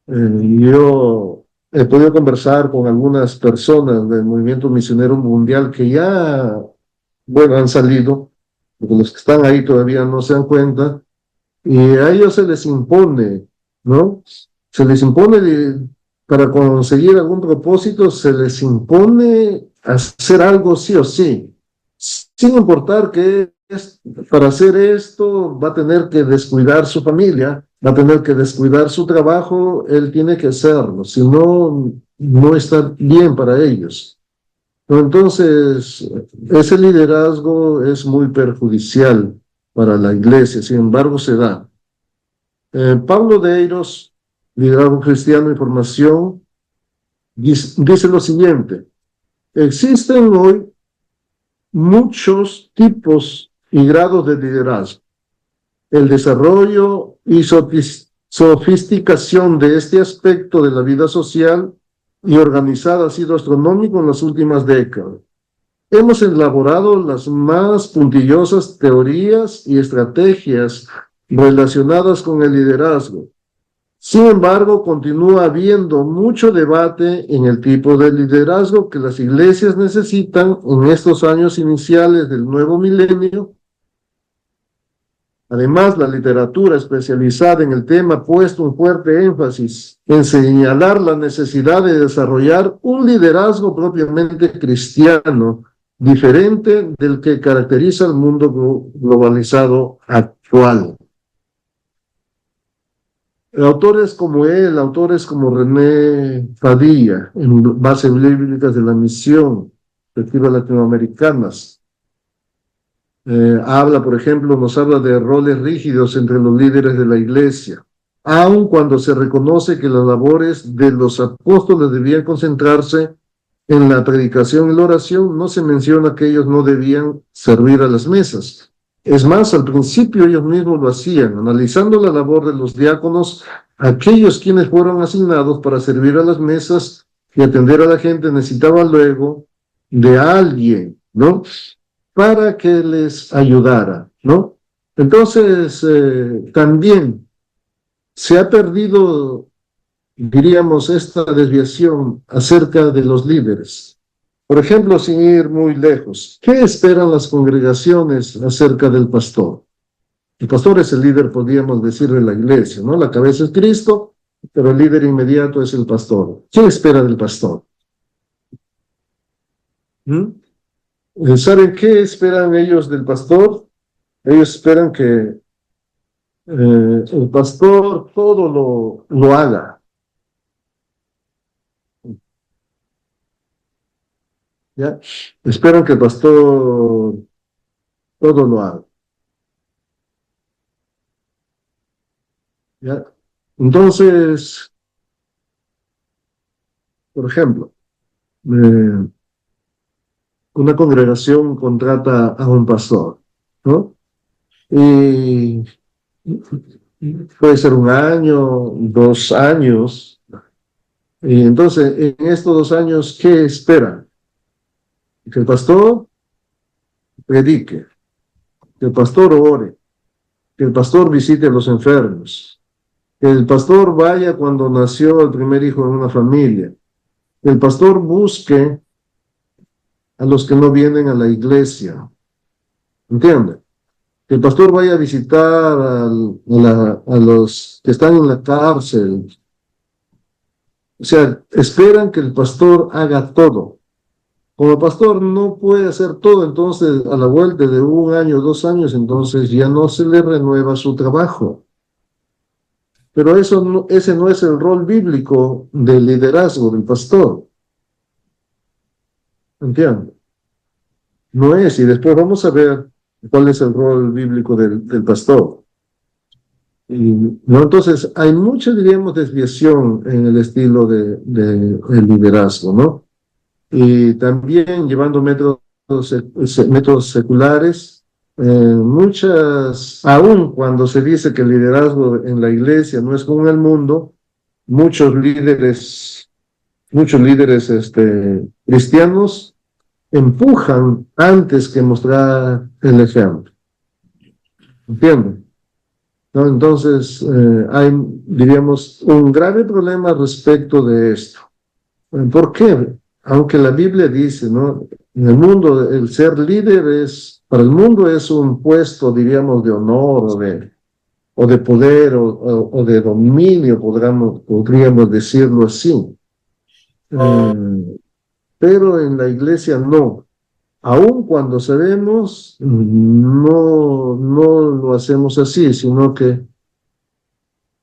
Yo he podido conversar con algunas personas del movimiento misionero mundial que ya, bueno, han salido, porque los que están ahí todavía no se dan cuenta, y a ellos se les impone, ¿no? Se les impone para conseguir algún propósito, se les impone hacer algo sí o sí, sin importar que para hacer esto va a tener que descuidar su familia, va a tener que descuidar su trabajo, él tiene que hacerlo, si no, no está bien para ellos. Entonces, ese liderazgo es muy perjudicial para la iglesia, sin embargo, se da. Pablo de Eiros, Liderazgo Cristiano y Formación, dice lo siguiente: existen hoy muchos tipos y grados de liderazgo. El desarrollo y sofisticación de este aspecto de la vida social y organizada ha sido astronómico en las últimas décadas. Hemos elaborado las más puntillosas teorías y estrategias relacionadas con el liderazgo. Sin embargo, continúa habiendo mucho debate en el tipo de liderazgo que las iglesias necesitan en estos años iniciales del nuevo milenio. Además, la literatura especializada en el tema ha puesto un fuerte énfasis en señalar la necesidad de desarrollar un liderazgo propiamente cristiano, diferente del que caracteriza el mundo globalizado actual. Autores como él, autores como René Padilla, en Bases Bíblicas de la Misión, perspectivas latinoamericanas, habla, por ejemplo, nos habla de roles rígidos entre los líderes de la iglesia, aun cuando se reconoce que las labores de los apóstoles debían concentrarse en la predicación y la oración, no se menciona que ellos no debían servir a las mesas. Es más, al principio ellos mismos lo hacían, analizando la labor de los diáconos, aquellos quienes fueron asignados para servir a las mesas y atender a la gente necesitaban luego de alguien, ¿no? Para que les ayudara, ¿no? Entonces, también se ha perdido, diríamos, esta desviación acerca de los líderes. Por ejemplo, sin ir muy lejos, ¿qué esperan las congregaciones acerca del pastor? El pastor es el líder, podríamos decir, de la iglesia, ¿no? La cabeza es Cristo, pero el líder inmediato es el pastor. ¿Qué espera del pastor? ¿Saben qué esperan ellos del pastor? Ellos esperan que el pastor todo lo haga. ¿Ya? Esperan que el pastor todo lo haga. ¿Ya? Entonces, por ejemplo, una congregación contrata a un pastor, ¿no? Y puede ser 1 año, 2 años. Y entonces, en estos 2 años, ¿qué esperan? Que el pastor predique, que el pastor ore, que el pastor visite a los enfermos, que el pastor vaya cuando nació el primer hijo de una familia, que el pastor busque a los que no vienen a la iglesia. ¿Entienden? Que el pastor vaya a visitar a los que están en la cárcel, O sea, esperan que el pastor haga todo. Como el pastor no puede hacer todo, entonces a la vuelta de 1 año, 2 años, entonces ya no se le renueva su trabajo. Pero ese no es el rol bíblico del liderazgo del pastor. ¿Entiendes? No es, y después vamos a ver cuál es el rol bíblico del pastor. Y, ¿no? Entonces, hay mucha, diríamos, desviación en el estilo el liderazgo, ¿no? Y también llevando métodos seculares, aun cuando se dice que el liderazgo en la iglesia no es como en el mundo, muchos líderes cristianos empujan antes que mostrar el ejemplo. ¿Entienden? ¿No? Entonces, hay, diríamos, un grave problema respecto de esto. ¿Por qué? Aunque la Biblia dice, ¿no? En el mundo, el ser líder para el mundo es un puesto, diríamos, de honor o de poder o de dominio, podríamos decirlo así. Pero en la iglesia no. Aun cuando sabemos, no lo hacemos así, sino que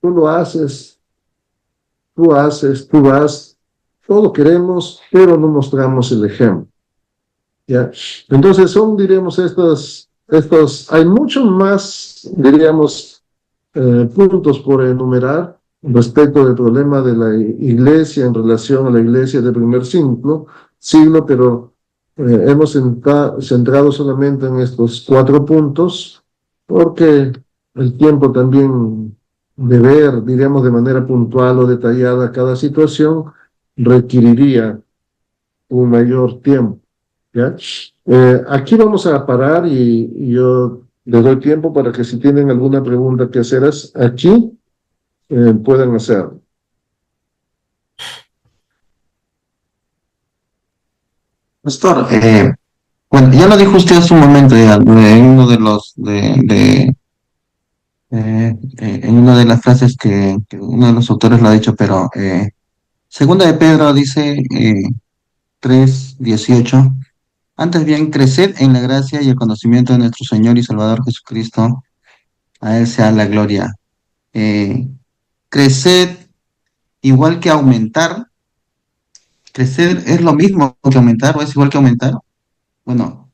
tú lo haces, tú vas, todo queremos, pero no mostramos el ejemplo. ¿Ya? Entonces diremos, hay mucho más, diríamos, puntos por enumerar respecto del problema de la iglesia en relación a la iglesia del primer siglo, pero hemos centrado solamente en estos 4 puntos, porque el tiempo también de ver, diríamos, de manera puntual o detallada cada situación requeriría un mayor tiempo. ¿Ya? Aquí vamos a parar y yo les doy tiempo para que si tienen alguna pregunta que hacer aquí, puedan hacerlo.
Pastor, bueno, ya lo dijo usted hace un momento, ya, en uno de los, en una de las frases que uno de los autores lo ha dicho, pero segunda de Pedro dice 3:18, antes bien, creced en la gracia y el conocimiento de nuestro Señor y Salvador Jesucristo, a Él sea la gloria. Creced igual que aumentar, crecer es lo mismo que aumentar o es igual que aumentar. Bueno,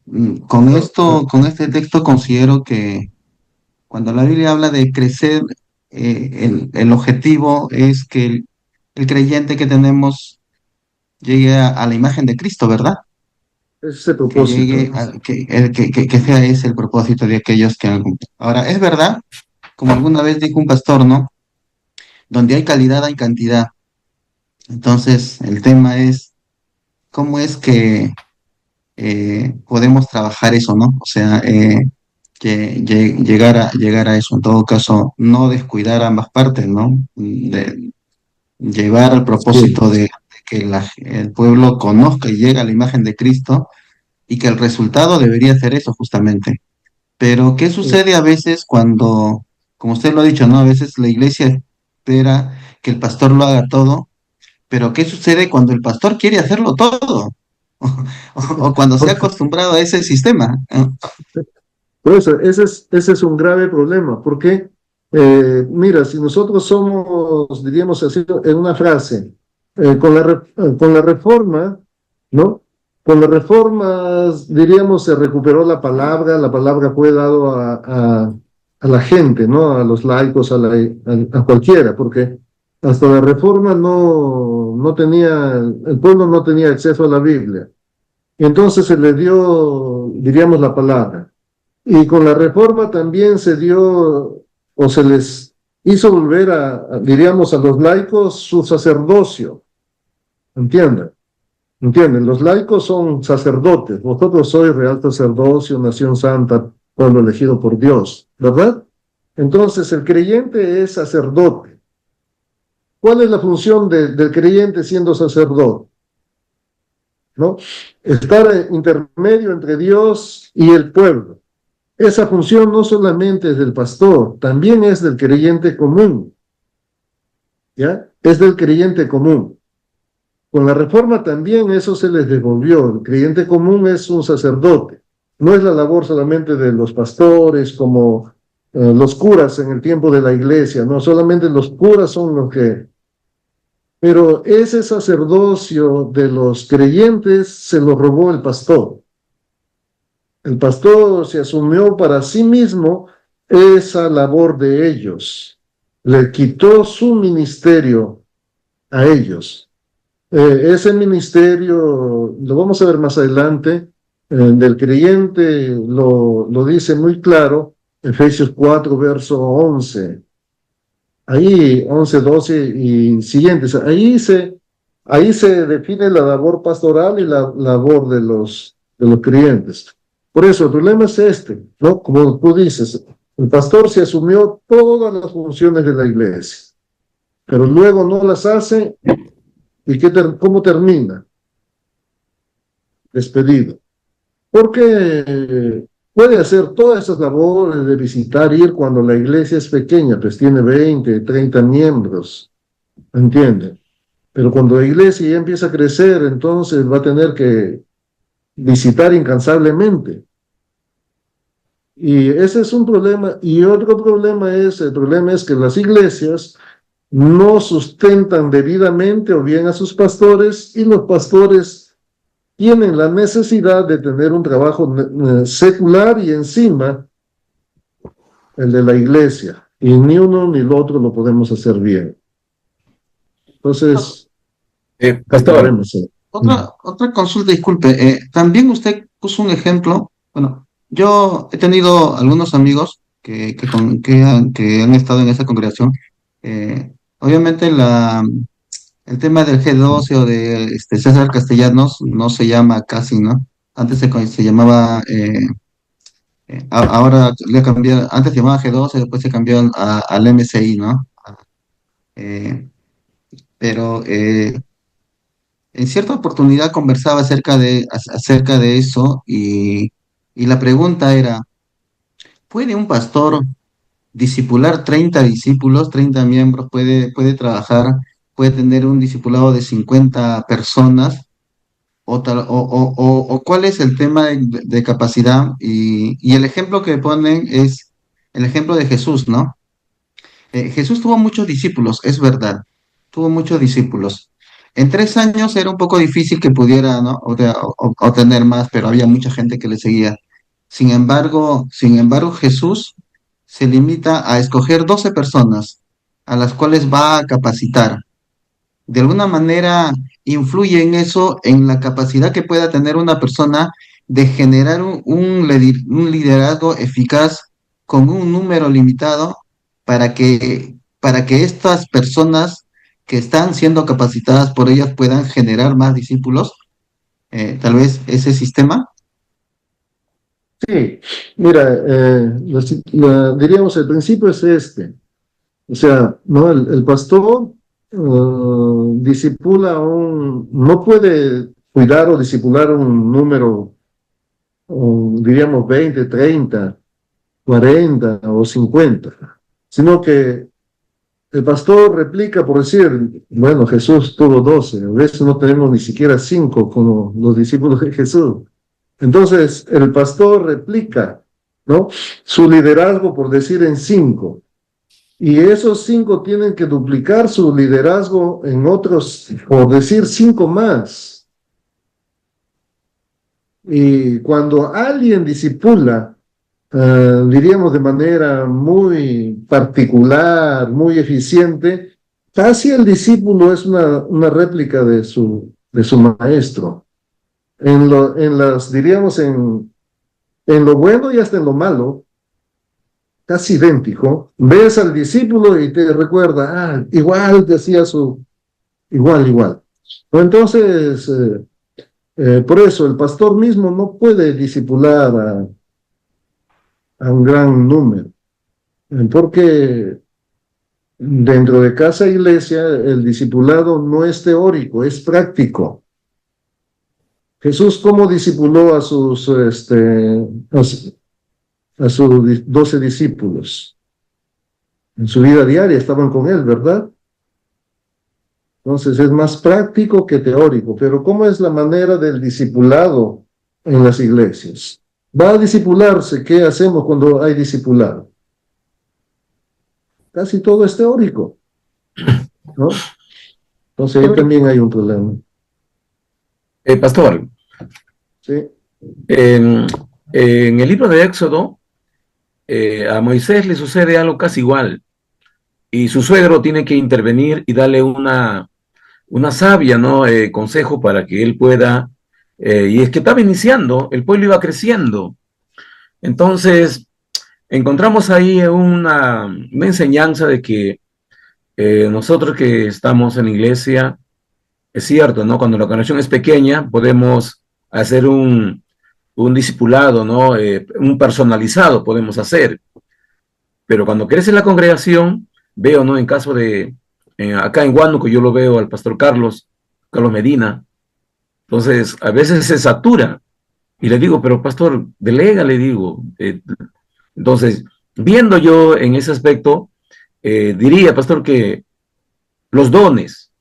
con este texto considero que cuando la Biblia habla de crecer, el objetivo es que el creyente que tenemos llegue a la imagen de Cristo, ¿verdad?
Ese
Que
propósito.
llegue que sea ese el propósito de aquellos que... Ahora, es verdad, como alguna vez dijo un pastor, ¿no? Donde hay calidad hay cantidad. Entonces, el tema es cómo es que podemos trabajar eso, ¿no? O sea, llegar a eso. En todo caso, no descuidar ambas partes, ¿no? De llevar al
Sí.
propósito de que el pueblo conozca y llegue a la imagen de Cristo y que el resultado debería ser eso justamente. Pero, ¿qué sucede a veces cuando, como usted lo ha dicho, ¿no? A veces la iglesia espera que el pastor lo haga todo, pero ¿qué sucede cuando el pastor quiere hacerlo todo? O cuando se ha acostumbrado a ese sistema.
Por eso, ese es un grave problema, porque, mira, si nosotros somos, diríamos así, en una frase, con la reforma, ¿no? Con las reformas, diríamos, se recuperó la palabra fue dado a la gente, ¿no? A los laicos, a cualquiera, porque hasta la reforma no tenía, el pueblo no tenía acceso a la Biblia. Y entonces se le dio, diríamos, la palabra. Y con la reforma también se dio, o se les hizo volver diríamos, a los laicos su sacerdocio. ¿Entienden? ¿Entienden? Los laicos son sacerdotes. Vosotros sois real sacerdocio, nación santa, pueblo elegido por Dios, ¿verdad? Entonces el creyente es sacerdote. ¿Cuál es la función del creyente siendo sacerdote? ¿No? Estar intermedio entre Dios y el pueblo. Esa función no solamente es del pastor, también es del creyente común. ¿Ya? Es del creyente común. Con la reforma también eso se les devolvió. El creyente común es un sacerdote. No es la labor solamente de los pastores como los curas en el tiempo de la iglesia, no solamente los curas son los que... Pero ese sacerdocio de los creyentes se lo robó el pastor. El pastor se asumió para sí mismo esa labor de ellos. Le quitó su ministerio a ellos. Ese ministerio, lo vamos a ver más adelante, del creyente lo dice muy claro, Efesios 4, verso 11. Ahí, 11, 12 y siguientes. Ahí se define la labor pastoral y la labor de los creyentes. Por eso, el problema es este, ¿no? Como tú dices, el pastor se asumió todas las funciones de la iglesia, pero luego no las hace. ¿Y cómo termina? Despedido. Porque puede hacer todas esas labores de visitar, ir cuando la iglesia es pequeña, pues tiene 20, 30 miembros, ¿entienden? Pero cuando la iglesia ya empieza a crecer, entonces va a tener que visitar incansablemente. Y ese es un problema. Y otro problema el problema es que las iglesias no sustentan debidamente o bien a sus pastores y los pastores tienen la necesidad de tener un trabajo secular y encima el de la iglesia. Y ni uno ni el otro lo podemos hacer bien. Entonces,
Pastor,
Otra consulta, disculpe. También usted puso un ejemplo. Bueno, yo he tenido algunos amigos que han estado en esa congregación. Obviamente el tema del G12 o de César Castellanos no se llama casi, ¿no? Antes se llamaba, ahora le cambió, antes se llamaba G12, después se cambió al MCI, ¿no? Eh, pero en cierta oportunidad conversaba acerca de eso y la pregunta era, ¿puede un pastor discipular 30 discípulos, 30 miembros? ¿Puede trabajar, puede tener un discipulado de 50 personas? ¿O cuál es el tema de capacidad? Y el ejemplo que ponen es el ejemplo de Jesús, ¿no? Jesús tuvo muchos discípulos, es verdad, tuvo muchos discípulos. En 3 años era un poco difícil que pudiera, ¿no? O tener más, pero había mucha gente que le seguía. Sin embargo, Jesús se limita a escoger 12 personas a las cuales va a capacitar. De alguna manera influye en eso, en la capacidad que pueda tener una persona de generar un liderazgo eficaz con un número limitado para que estas personas que están siendo capacitadas por ellas puedan generar más discípulos. Tal vez ese sistema.
sí, mira, diríamos el principio es este. O sea, ¿no? El pastor no puede cuidar o disipular un número, diríamos 20, 30, 40 o 50, sino que el pastor replica por decir, bueno, Jesús tuvo 12, a veces no tenemos ni siquiera 5 como los discípulos de Jesús. Entonces, el pastor replica, ¿no? Su liderazgo, por decir, en 5. Y esos 5 tienen que duplicar su liderazgo en otros, por decir, 5 más. Y cuando alguien disipula, diríamos de manera muy particular, muy eficiente, casi el discípulo es una réplica de su maestro. Diríamos, en lo bueno y hasta en lo malo, casi idéntico. Ves al discípulo y te recuerda, igual decía igual. Entonces, por eso el pastor mismo no puede discipular a un gran número, porque dentro de casa e iglesia el discipulado no es teórico, es práctico. Jesús, ¿cómo discipuló a sus 12 discípulos? En su vida diaria estaban con él, ¿verdad? Entonces es más práctico que teórico. Pero ¿cómo es la manera del discipulado en las iglesias? Va a discipularse, ¿qué hacemos cuando hay discipulado? Casi todo es teórico, ¿no? Entonces ahí también hay un problema.
Pastor,
¿Sí?
en el libro de Éxodo, a Moisés le sucede algo casi igual, y su suegro tiene que intervenir y darle una sabia, ¿no? Consejo para que él pueda, y es que estaba iniciando, el pueblo iba creciendo. Entonces, encontramos ahí una enseñanza de que nosotros que estamos en la iglesia, es cierto, ¿no? Cuando la congregación es pequeña, podemos hacer un discipulado, ¿no? Un personalizado podemos hacer, pero cuando crece la congregación, veo, ¿no? En caso de, acá en Huánuco yo lo veo al pastor Carlos Medina, entonces a veces se satura, y le digo, pero pastor, delega, le digo. Entonces, viendo yo en ese aspecto, diría, pastor, que los dones,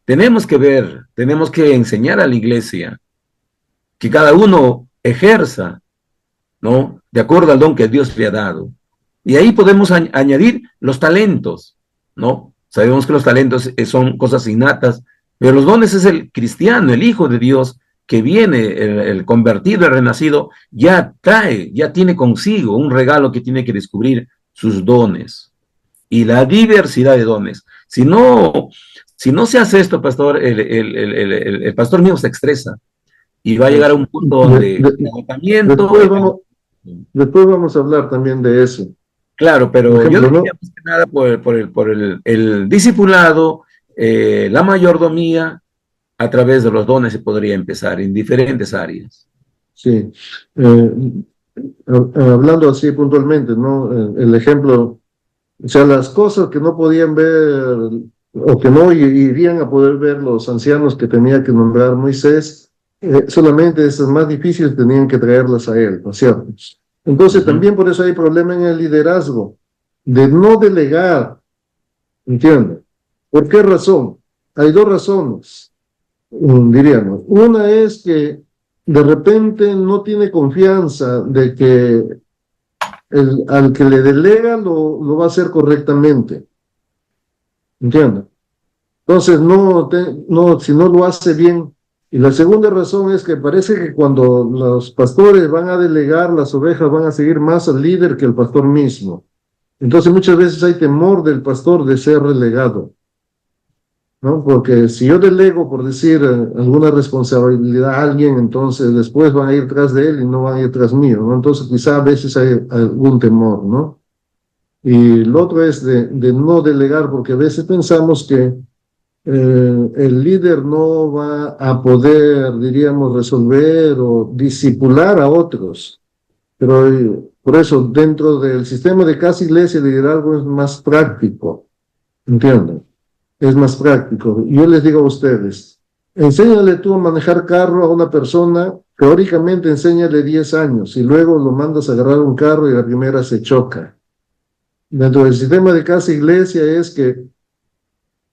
tenemos que ver, tenemos que enseñar a la iglesia que cada uno ejerza, ¿no? De acuerdo al don que Dios le ha dado. Y ahí podemos añadir los talentos, ¿no? Sabemos que los talentos son cosas innatas, pero los dones es el cristiano, el hijo de Dios, que viene, el convertido, el renacido, ya trae, ya tiene consigo un regalo que tiene que descubrir sus dones y la diversidad de dones. Si no se hace esto, pastor, el pastor mismo se estresa y va a llegar a un punto donde el agotamiento.
Después vamos a hablar también de eso.
Claro, pero
Por ejemplo,
yo diría más que nada por el discipulado, la mayordomía, a través de los dones se podría empezar en diferentes áreas.
Sí. Hablando así puntualmente, ¿no? El ejemplo, o sea, las cosas que no podían ver o que no irían a poder ver los ancianos que tenía que nombrar Moisés, solamente esas más difíciles tenían que traerlas a él, ¿no es cierto? Entonces también por eso hay problema en el liderazgo, de no delegar, ¿entiendes? ¿Por qué razón? Hay dos razones, diríamos. Una es que de repente no tiene confianza de que al que le delega lo va a hacer correctamente, ¿entiendes? Entonces si no lo hace bien. Y la segunda razón es que parece que cuando los pastores van a delegar, las ovejas van a seguir más al líder que al pastor mismo. Entonces muchas veces hay temor del pastor de ser relegado, ¿no? Porque si yo delego, por decir, alguna responsabilidad a alguien, entonces después van a ir tras de él y no van a ir tras mío, ¿no? Entonces quizá a veces hay algún temor, ¿no? Y lo otro es de no delegar, porque a veces pensamos que el líder no va a poder, diríamos, resolver o discipular a otros. Pero por eso, dentro del sistema de casa iglesia, el liderazgo es más práctico, ¿entienden? Es más práctico. Yo les digo a ustedes, enséñale tú a manejar carro a una persona, teóricamente enséñale 10 años y luego lo mandas a agarrar un carro y la primera se choca. Dentro del sistema de casa iglesia es que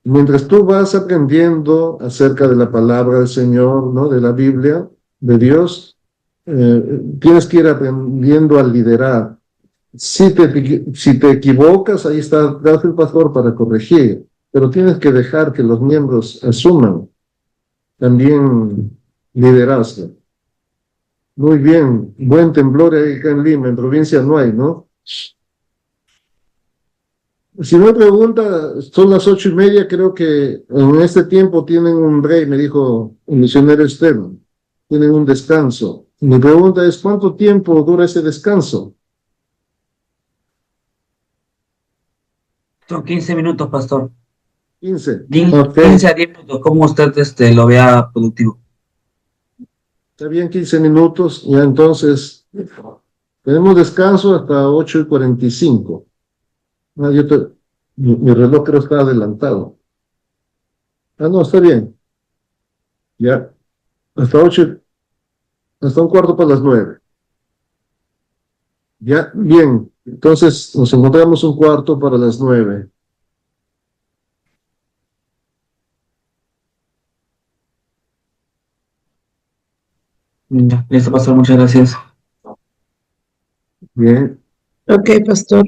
mientras tú vas aprendiendo acerca de la palabra del Señor, ¿no? De la Biblia, de Dios, tienes que ir aprendiendo a liderar. Si te equivocas, ahí está el pastor para corregir, pero tienes que dejar que los miembros asuman también liderazgo. Muy bien, buen temblor ahí acá en Lima, en provincia no hay, ¿no? Si me pregunta, son las 8:30, creo que en este tiempo tienen un break, me dijo el misionero Esteban, tienen un descanso. Mi pregunta es, ¿cuánto tiempo dura ese descanso?
Son 15 minutos, pastor.
15.
15 a 10 minutos, como usted lo vea productivo.
Está bien, 15 minutos, ya entonces tenemos descanso hasta 8:45. Mi reloj creo está adelantado. No, está bien. Ya, hasta 8, hasta un cuarto para las 9. Ya, bien. Entonces nos encontramos un cuarto para las 9.
Ya, listo, pastor, muchas gracias.
Bien.
Ok, pastor.